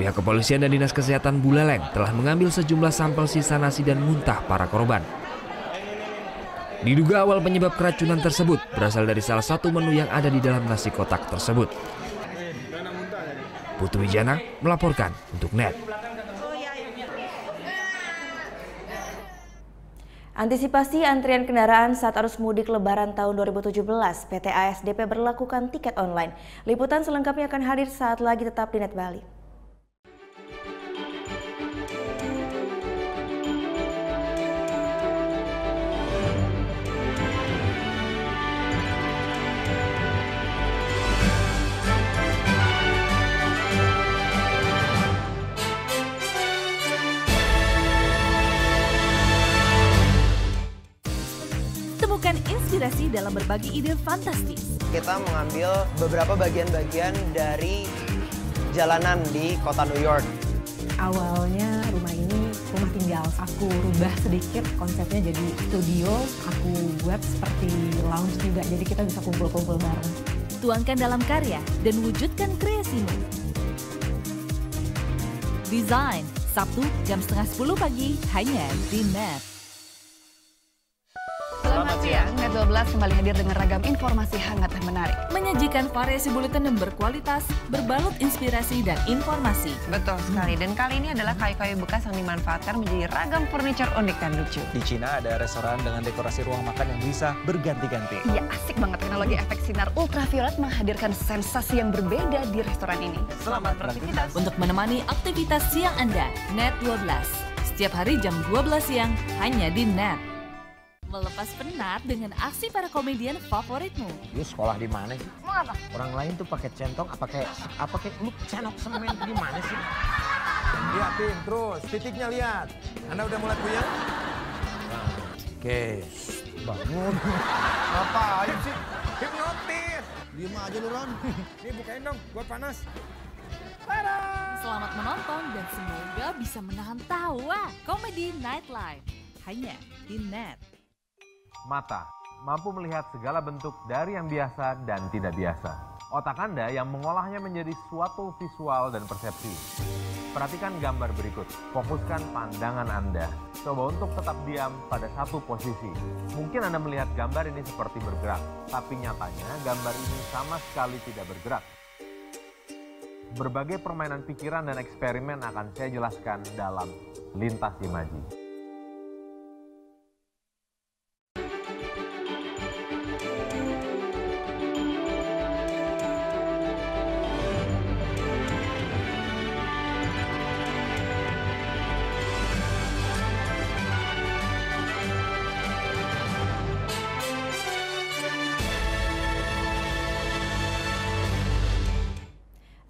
Pihak kepolisian dan Dinas Kesehatan Buleleng telah mengambil sejumlah sampel sisa nasi dan muntah para korban. Diduga awal penyebab keracunan tersebut berasal dari salah satu menu yang ada di dalam nasi kotak tersebut. Putu Wijana melaporkan untuk NET. Antisipasi antrian kendaraan saat arus mudik Lebaran tahun 2017, PT ASDP berlakukan tiket online. Liputan selengkapnya akan hadir saat lagi, tetap di NET Bali. Temukan inspirasi dalam berbagi ide fantastis. Kita mengambil beberapa bagian-bagian dari jalanan di kota New York. Awalnya rumah ini rumah tinggal. Aku rubah sedikit konsepnya jadi studio. Aku buat seperti lounge juga, jadi kita bisa kumpul-kumpul bareng. Tuangkan dalam karya dan wujudkan kreasimu. Desain, Sabtu jam 9:30 pagi hanya di NET. Selamat siang, Net 12 kembali hadir dengan ragam informasi hangat dan menarik. Menyajikan variasi buletin yang berkualitas, berbalut inspirasi dan informasi. Betul sekali, dan kali ini adalah kayu-kayu bekas yang dimanfaatkan menjadi ragam furniture unik dan lucu. Di Cina ada restoran dengan dekorasi ruang makan yang bisa berganti-ganti. Iya, asik banget. Teknologi efek sinar ultraviolet menghadirkan sensasi yang berbeda di restoran ini. Selamat beraktivitas. Untuk menemani aktivitas siang Anda, Net 12. Setiap hari jam 12 siang, hanya di Net. Melepas penat dengan aksi para komedian favoritmu. Lu sekolah di mana sih? Mau apa? Orang lain tuh pakai centong, apa kayak lu cenok semen gimana sih? Liatin terus, titiknya lihat. Anda udah mulai puyeng? Oke, bangun. Ngapain sih? Hipnotis. Diem aja lu, Ron. Nih bukain dong, gua panas. Selamat menonton dan semoga bisa menahan tawa. Komedi Nightlife, hanya di Net. Mata mampu melihat segala bentuk dari yang biasa dan tidak biasa. Otak Anda yang mengolahnya menjadi suatu visual dan persepsi. Perhatikan gambar berikut. Fokuskan pandangan Anda. Coba untuk tetap diam pada satu posisi. Mungkin Anda melihat gambar ini seperti bergerak, tapi nyatanya gambar ini sama sekali tidak bergerak. Berbagai permainan pikiran dan eksperimen akan saya jelaskan dalam Lintas Imaji.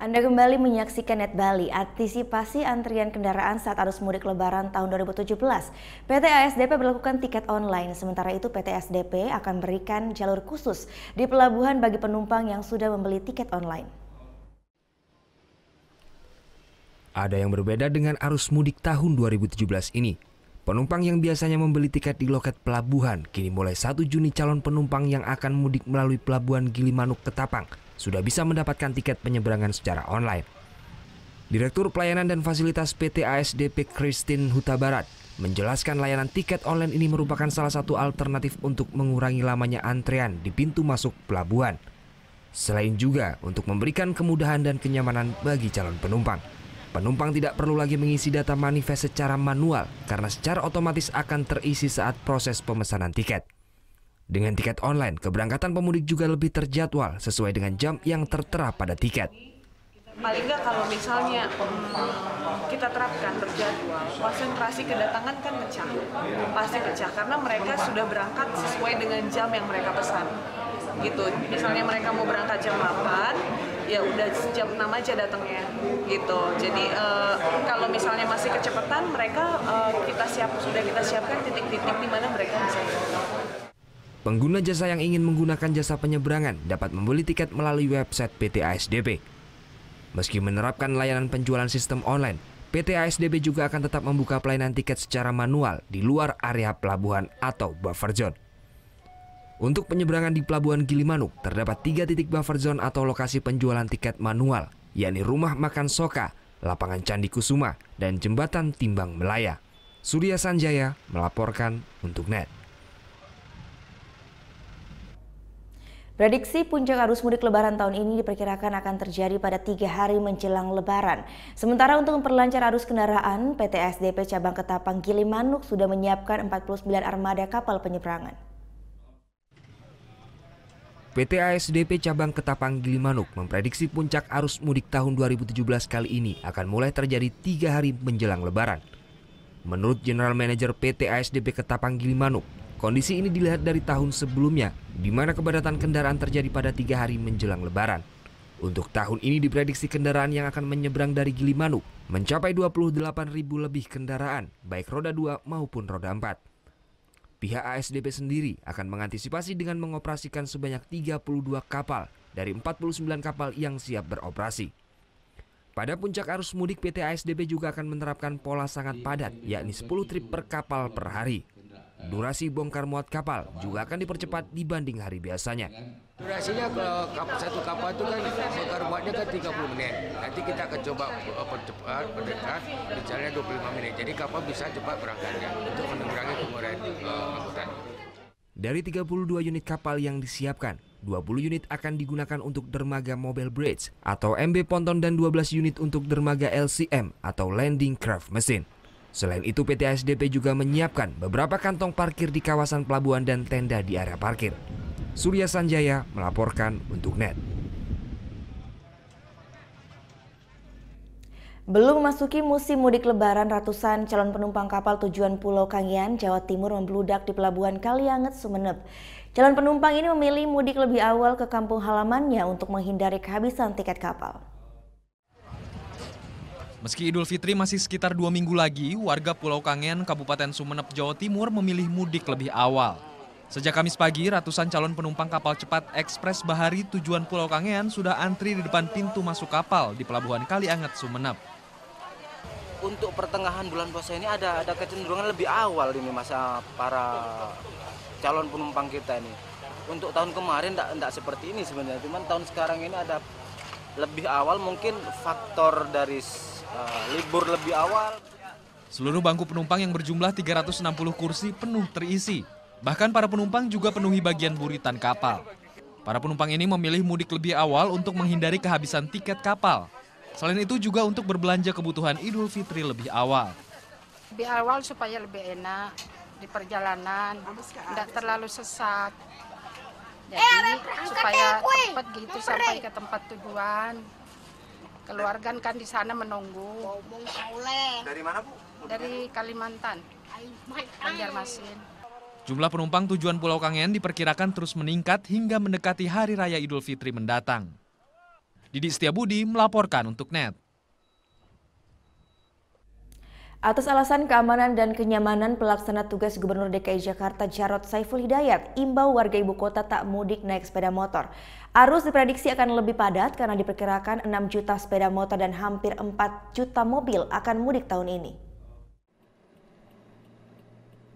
Anda kembali menyaksikan Net Bali, antisipasi antrian kendaraan saat arus mudik Lebaran tahun 2017. PT ASDP berlakukan tiket online, sementara itu PT ASDP akan berikan jalur khusus di pelabuhan bagi penumpang yang sudah membeli tiket online. Ada yang berbeda dengan arus mudik tahun 2017 ini. Penumpang yang biasanya membeli tiket di loket pelabuhan, kini mulai 1 Juni calon penumpang yang akan mudik melalui pelabuhan Gilimanuk Ketapang sudah bisa mendapatkan tiket penyeberangan secara online. Direktur Pelayanan dan Fasilitas PT ASDP Christine Huta Barat menjelaskan layanan tiket online ini merupakan salah satu alternatif untuk mengurangi lamanya antrean di pintu masuk pelabuhan. Selain juga untuk memberikan kemudahan dan kenyamanan bagi calon penumpang. Penumpang tidak perlu lagi mengisi data manifest secara manual karena secara otomatis akan terisi saat proses pemesanan tiket. Dengan tiket online, keberangkatan pemudik juga lebih terjadwal sesuai dengan jam yang tertera pada tiket. Paling nggak kalau misalnya kita terapkan berjadwal, konsentrasi kedatangan kan pecah, pasti pecah karena mereka sudah berangkat sesuai dengan jam yang mereka pesan. Gitu, misalnya mereka mau berangkat jam 8, ya udah jam 6 aja datangnya gitu. Jadi kalau misalnya masih kecepatan, mereka sudah kita siapkan titik-titik di mana mereka bisa. Pengguna jasa yang ingin menggunakan jasa penyeberangan dapat membeli tiket melalui website PT ASDP. Meski menerapkan layanan penjualan sistem online, PT ASDP juga akan tetap membuka pelayanan tiket secara manual di luar area pelabuhan atau buffer zone. Untuk penyeberangan di Pelabuhan Gilimanuk, terdapat 3 titik buffer zone atau lokasi penjualan tiket manual, yakni Rumah Makan Soka, Lapangan Candi Kusuma, dan Jembatan Timbang Melaya. Surya Sanjaya melaporkan untuk Net. Prediksi puncak arus mudik Lebaran tahun ini diperkirakan akan terjadi pada 3 hari menjelang Lebaran. Sementara untuk memperlancar arus kendaraan, PT ASDP Cabang Ketapang Gilimanuk sudah menyiapkan 49 armada kapal penyeberangan. PT ASDP Cabang Ketapang Gilimanuk memprediksi puncak arus mudik tahun 2017 kali ini akan mulai terjadi 3 hari menjelang Lebaran. Menurut General Manager PT ASDP Ketapang Gilimanuk, kondisi ini dilihat dari tahun sebelumnya, di mana kepadatan kendaraan terjadi pada 3 hari menjelang Lebaran. Untuk tahun ini diprediksi kendaraan yang akan menyeberang dari Gilimanuk mencapai 28.000 lebih kendaraan, baik roda 2 maupun roda 4. Pihak ASDP sendiri akan mengantisipasi dengan mengoperasikan sebanyak 32 kapal dari 49 kapal yang siap beroperasi. Pada puncak arus mudik, PT ASDP juga akan menerapkan pola sangat padat, yakni 10 trip per kapal per hari. Durasi bongkar muat kapal juga akan dipercepat dibanding hari biasanya. Durasinya kalau satu kapal itu kan bongkar muatnya kan 30 menit. Nanti kita akan coba percepat, mendekat, misalnya 25 menit. Jadi kapal bisa cepat berangkatnya untuk mengurangi pengurangan angkutan. Dari 32 unit kapal yang disiapkan, 20 unit akan digunakan untuk dermaga Mobile Bridge atau MB Ponton dan 12 unit untuk dermaga LCM atau Landing Craft Machine. Selain itu, PT ASDP juga menyiapkan beberapa kantong parkir di kawasan pelabuhan dan tenda di area parkir. Surya Sanjaya melaporkan untuk NET. Belum memasuki musim mudik lebaran, ratusan calon penumpang kapal tujuan Pulau Kangean, Jawa Timur membludak di Pelabuhan Kalianget, Sumeneb. Calon penumpang ini memilih mudik lebih awal ke kampung halamannya untuk menghindari kehabisan tiket kapal. Meski Idul Fitri masih sekitar 2 minggu lagi, warga Pulau Kangean, Kabupaten Sumeneb, Jawa Timur memilih mudik lebih awal. Sejak Kamis pagi, ratusan calon penumpang kapal cepat Ekspres Bahari tujuan Pulau Kangean sudah antri di depan pintu masuk kapal di Pelabuhan Kalianget, Sumeneb. Untuk pertengahan bulan puasa ini ada kecenderungan lebih awal ini masa para calon penumpang kita ini. Untuk tahun kemarin enggak seperti ini sebenarnya, cuman tahun sekarang ini ada lebih awal, mungkin faktor dari libur lebih awal. Seluruh bangku penumpang yang berjumlah 360 kursi penuh terisi. Bahkan para penumpang juga penuhi bagian buritan kapal. Para penumpang ini memilih mudik lebih awal untuk menghindari kehabisan tiket kapal. Selain itu juga untuk berbelanja kebutuhan Idul Fitri lebih awal. Lebih awal supaya lebih enak di perjalanan, tidak terlalu sesat. Jadi supaya cepat gitu sampai ke tempat tujuan. Keluarga kan di sana menunggu. Dari mana, Bu? Dari Kalimantan, Banjarmasin. Jumlah penumpang tujuan Pulau Kangean diperkirakan terus meningkat hingga mendekati Hari Raya Idul Fitri mendatang. Didi Setiabudi melaporkan untuk NET. Atas alasan keamanan dan kenyamanan, pelaksana tugas Gubernur DKI Jakarta Jarod Saiful Hidayat imbau warga ibu kota tak mudik naik sepeda motor. Arus diprediksi akan lebih padat karena diperkirakan 6 juta sepeda motor dan hampir 4 juta mobil akan mudik tahun ini.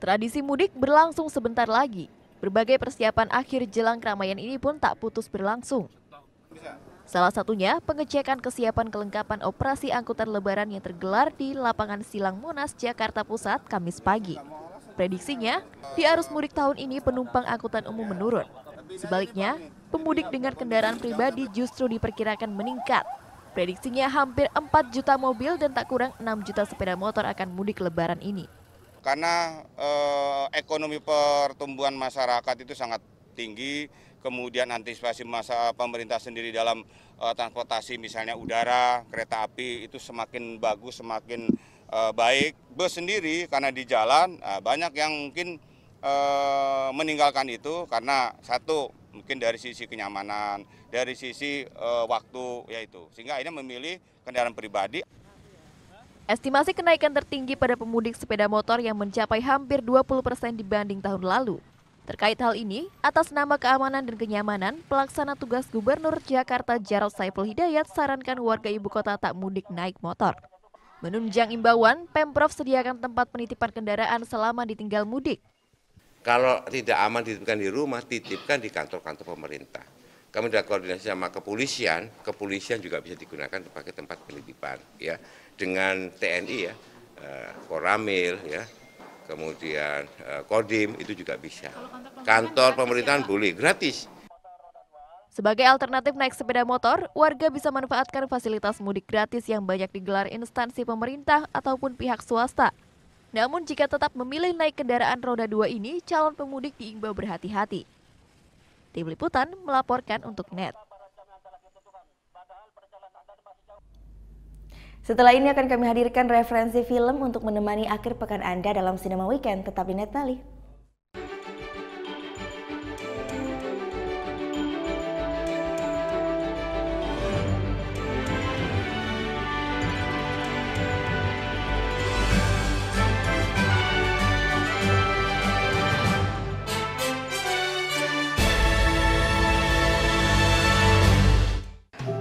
Tradisi mudik berlangsung sebentar lagi. Berbagai persiapan akhir jelang keramaian ini pun tak putus berlangsung. Salah satunya pengecekan kesiapan kelengkapan operasi angkutan lebaran yang tergelar di Lapangan Silang Monas, Jakarta Pusat, Kamis pagi. Prediksinya, di arus mudik tahun ini penumpang angkutan umum menurun. Sebaliknya, pemudik dengan kendaraan pribadi justru diperkirakan meningkat. Prediksinya hampir 4 juta mobil dan tak kurang 6 juta sepeda motor akan mudik lebaran ini. Karena ekonomi pertumbuhan masyarakat itu sangat tinggi, kemudian antisipasi pemerintah sendiri dalam transportasi misalnya udara, kereta api itu semakin bagus, semakin baik. Bus sendiri karena di jalan banyak yang mungkin meninggalkan itu karena satu mungkin dari sisi kenyamanan, dari sisi waktu yaitu, sehingga akhirnya memilih kendaraan pribadi. Estimasi kenaikan tertinggi pada pemudik sepeda motor yang mencapai hampir 20% dibanding tahun lalu. Terkait hal ini, atas nama keamanan dan kenyamanan, pelaksana tugas Gubernur Jakarta Jarod Saiful Hidayat sarankan warga ibu kota tak mudik naik motor. Menunjang imbauan, Pemprov sediakan tempat penitipan kendaraan selama ditinggal mudik. Kalau tidak aman dititipkan di rumah, titipkan di kantor-kantor pemerintah. Kami sudah koordinasi sama kepolisian juga bisa digunakan sebagai tempat penitipan, ya, dengan TNI ya, Koramil ya. Kemudian Kodim itu juga bisa. Kantor pemerintahan boleh, gratis. Sebagai alternatif naik sepeda motor, warga bisa manfaatkan fasilitas mudik gratis yang banyak digelar instansi pemerintah ataupun pihak swasta. Namun jika tetap memilih naik kendaraan roda 2 ini, calon pemudik diimbau berhati-hati. Tim Liputan melaporkan untuk NET. Setelah ini akan kami hadirkan referensi film untuk menemani akhir pekan Anda dalam Sinema Weekend. Tetap di NET Bali.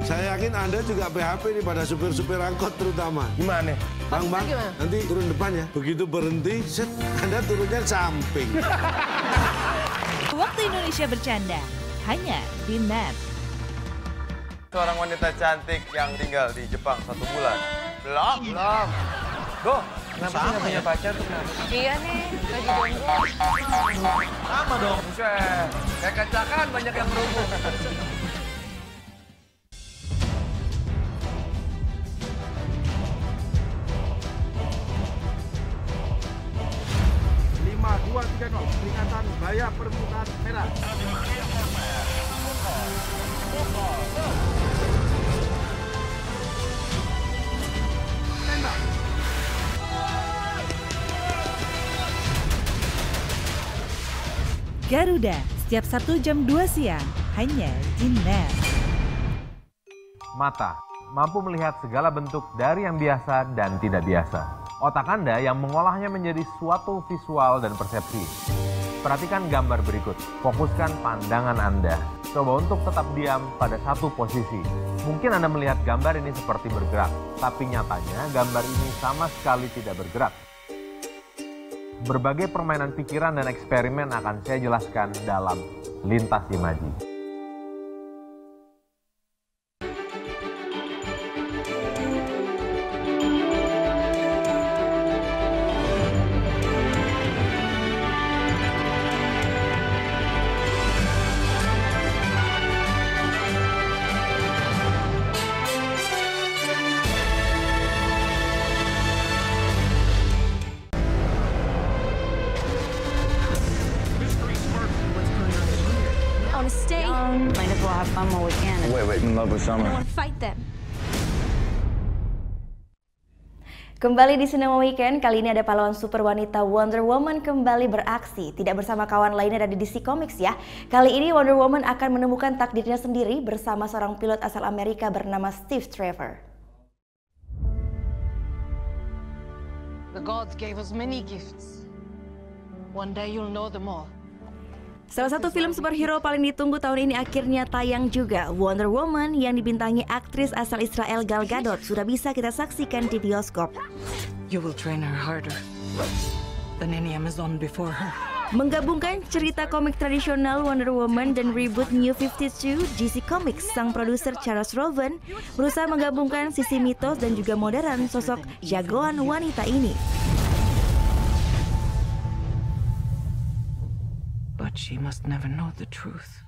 Saya yakin Anda juga PHP nih pada supir-supir angkot terutama. Gimana? Bang, nanti turun depan ya. Begitu berhenti, set, Anda turunnya samping. Waktu Indonesia bercanda, hanya di NET. Seorang wanita cantik yang tinggal di Jepang 1 bulan. Belum. Go. Kenapa sih nggak punya pacar tuh kenapa? Iya nih, lagi jomblo. Sama dong, buset. Kayak kacakan banyak yang berhubung. Peringatan bahaya permukaan merah. Tembak. Garuda, setiap Sabtu jam 2 siang, hanya di NET. Mata, mampu melihat segala bentuk dari yang biasa dan tidak biasa. Otak Anda yang mengolahnya menjadi suatu visual dan persepsi. Perhatikan gambar berikut, fokuskan pandangan Anda. Coba untuk tetap diam pada satu posisi. Mungkin Anda melihat gambar ini seperti bergerak, tapi nyatanya gambar ini sama sekali tidak bergerak. Berbagai permainan pikiran dan eksperimen akan saya jelaskan dalam Lintas Imaji. Stay. Might as well have fun while we can. Wait, in love with Summer. I want to fight them. Kembali di Sinema Weekend, kali ini ada pahlawan super wanita Wonder Woman kembali beraksi. Tidak bersama kawan lainnya dari DC Comics ya. Kali ini Wonder Woman akan menemukan takdirnya sendiri bersama seorang pilot asal Amerika bernama Steve Trevor. The gods gave us many gifts. One day you'll know them all. Salah satu film superhero paling ditunggu tahun ini akhirnya tayang juga. Wonder Woman yang dibintangi aktris asal Israel Gal Gadot sudah bisa kita saksikan di bioskop. You will train her harder than any Amazon before her. Menggabungkan cerita komik tradisional Wonder Woman dan reboot New 52, DC Comics, sang produser Charles Roven berusaha menggabungkan sisi mitos dan juga modern sosok jagoan wanita ini. But she must never know the truth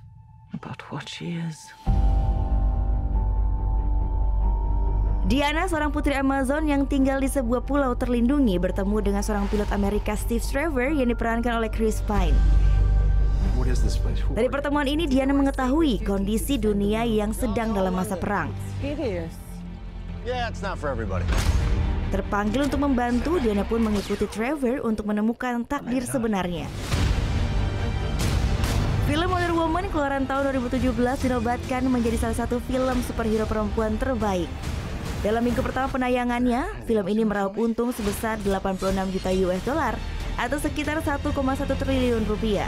about what she is. Diana, seorang putri Amazon yang tinggal di sebuah pulau terlindungi, bertemu dengan seorang pilot Amerika Steve Trevor yang diperankan oleh Chris Pine. Dari pertemuan ini, Diana mengetahui kondisi dunia yang sedang dalam masa perang. Terpanggil untuk membantu, Diana pun mengikuti Trevor untuk menemukan takdir sebenarnya. Film Wonder Woman keluaran tahun 2017 dinobatkan menjadi salah satu film superhero perempuan terbaik. Dalam minggu pertama penayangannya, film ini meraup untung sebesar 86 juta US dollar atau sekitar 1,1 triliun rupiah.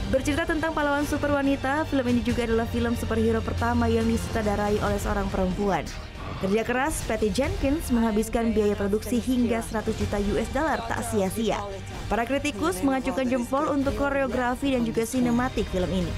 Bercerita tentang pahlawan super wanita, film ini juga adalah film superhero pertama yang disutradarai oleh seorang perempuan. Kerja keras Patty Jenkins menghabiskan biaya produksi hingga 100 juta US dollar tak sia-sia. Para kritikus mengacungkan jempol untuk koreografi dan juga sinematik film ini.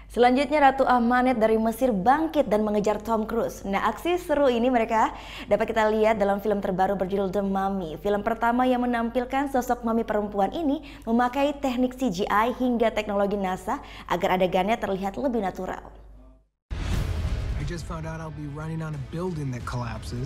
Selanjutnya Ratu Ahmanet dari Mesir bangkit dan mengejar Tom Cruise. Nah, aksi seru ini mereka dapat kita lihat dalam film terbaru berjudul The Mummy. Film pertama yang menampilkan sosok mami perempuan ini memakai teknik CGI hingga teknologi NASA agar adegannya terlihat lebih natural. I just found out I'll be running on a building that collapses.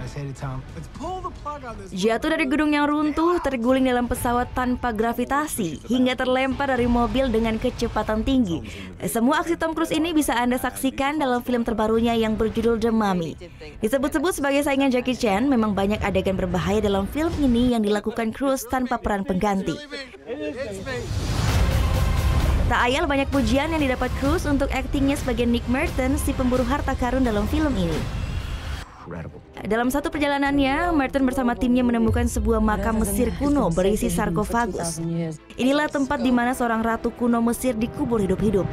I say to Tom, let's pull the plug on this. Jatuh dari gedung yang runtuh, terguling dalam pesawat tanpa gravitasi, hingga terlempar dari mobil dengan kecepatan tinggi. Semua aksi Tom Cruise ini bisa Anda saksikan dalam film terbarunya yang berjudul The Mummy. Disebut-sebut sebagai saingan Jackie Chan, memang banyak adegan berbahaya dalam film ini yang dilakukan Cruise tanpa peran pengganti. Tak ayal banyak pujian yang didapat Cruise untuk aktingnya sebagai Nick Merton, si pemburu harta karun dalam film ini. Dalam satu perjalanannya, Merton bersama timnya menemukan sebuah makam Mesir kuno berisi sarkofagus. Inilah tempat di mana seorang ratu kuno Mesir dikubur hidup-hidup.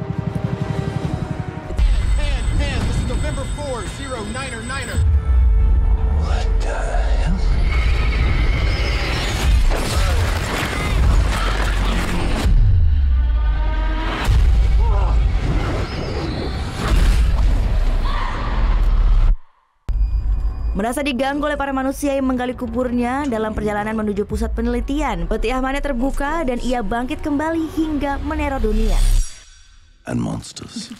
Merasa diganggu oleh para manusia yang menggali kuburnya dalam perjalanan menuju pusat penelitian, peti Ahmanet terbuka dan ia bangkit kembali hingga meneror dunia. And monsters.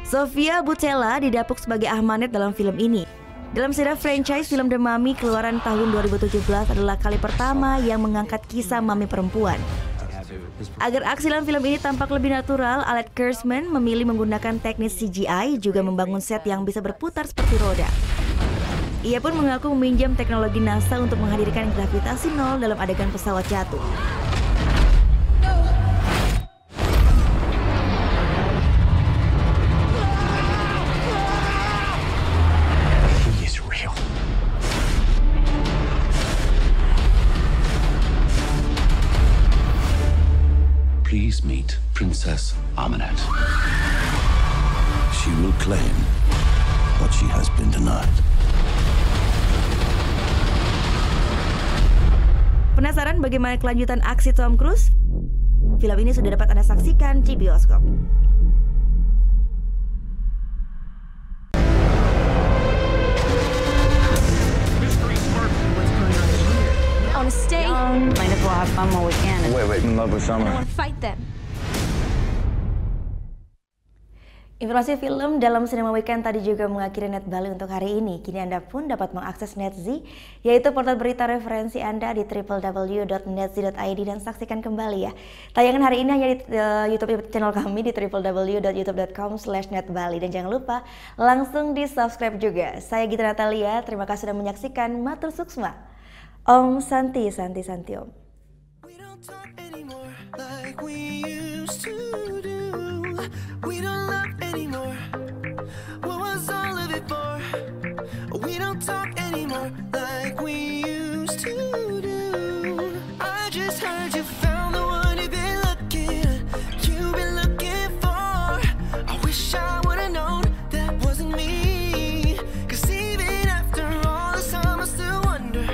Sofia Boutella didapuk sebagai Ahmanet dalam film ini. Dalam serial franchise film The Mummy keluaran tahun 2017 adalah kali pertama yang mengangkat kisah mami perempuan. Agar aksi dalam film ini tampak lebih natural, Aled Kersman memilih menggunakan teknis CGI juga membangun set yang bisa berputar seperti roda. Ia pun mengaku meminjam teknologi NASA untuk menghadirkan gravitasi nol dalam adegan pesawat jatuh. Please meet Princess Ahmanet. She will claim what she has been denied. Penasaran bagaimana kelanjutan aksi Tom Cruise? Film ini sudah dapat Anda saksikan di bioskop. On a stay. Might as well have fun while we can. Wait, in love with summer. I want to fight them. Informasi film dalam Cinema Weekend tadi juga mengakhiri Net Bali untuk hari ini. Kini Anda pun dapat mengakses NetZ, yaitu portal berita referensi Anda di www.netz.id dan saksikan kembali ya. Tayangan hari ini hanya di YouTube channel kami di www.youtube.com/netbali. Dan jangan lupa langsung di subscribe juga. Saya Gita Natalia, terima kasih sudah menyaksikan Matur Suksma. Om Santi Santi Santi Om. We don't love anymore. What was all of it for? We don't talk anymore like we used to do. I just heard you found the one you've been looking for. I wish I would've known that wasn't me. 'Cause even after all this time I still wonder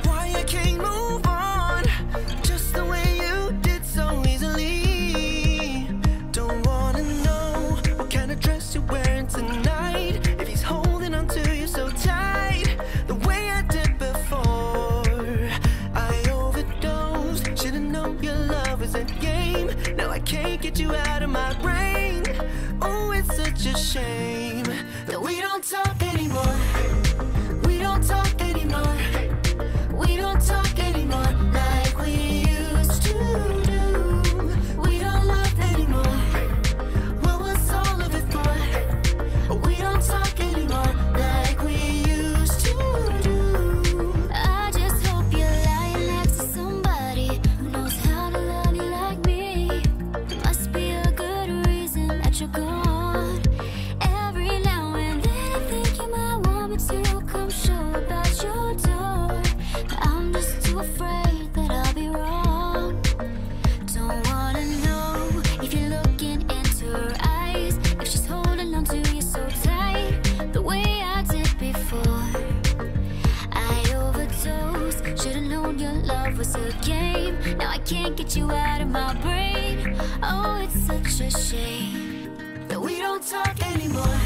why I can't move on just the way you did so easily. You're wearing tonight, if he's holding on to you so tight, the way I did before. I overdosed, should've known your love was a game. Now I can't get you out of my brain. Oh, it's such a shame that we don't talk anymore. We don't talk anymore. We don't talk anymore like we used to do. We don't love anymore. What was all of it for? We don't talk anymore like we used to do. I just hope you're lying next to somebody who knows how to love you like me. There must be a good reason that you're gone. Every now and then I think you might want me to come show about your door, but I'm just too afraid that I'll be wrong. Don't wanna know if you're looking into her eyes, if she's holding on to you so tight, the way I did before. I overdosed, should've known your love was a game. Now I can't get you out of my brain. Oh, it's such a shame that we don't talk anymore.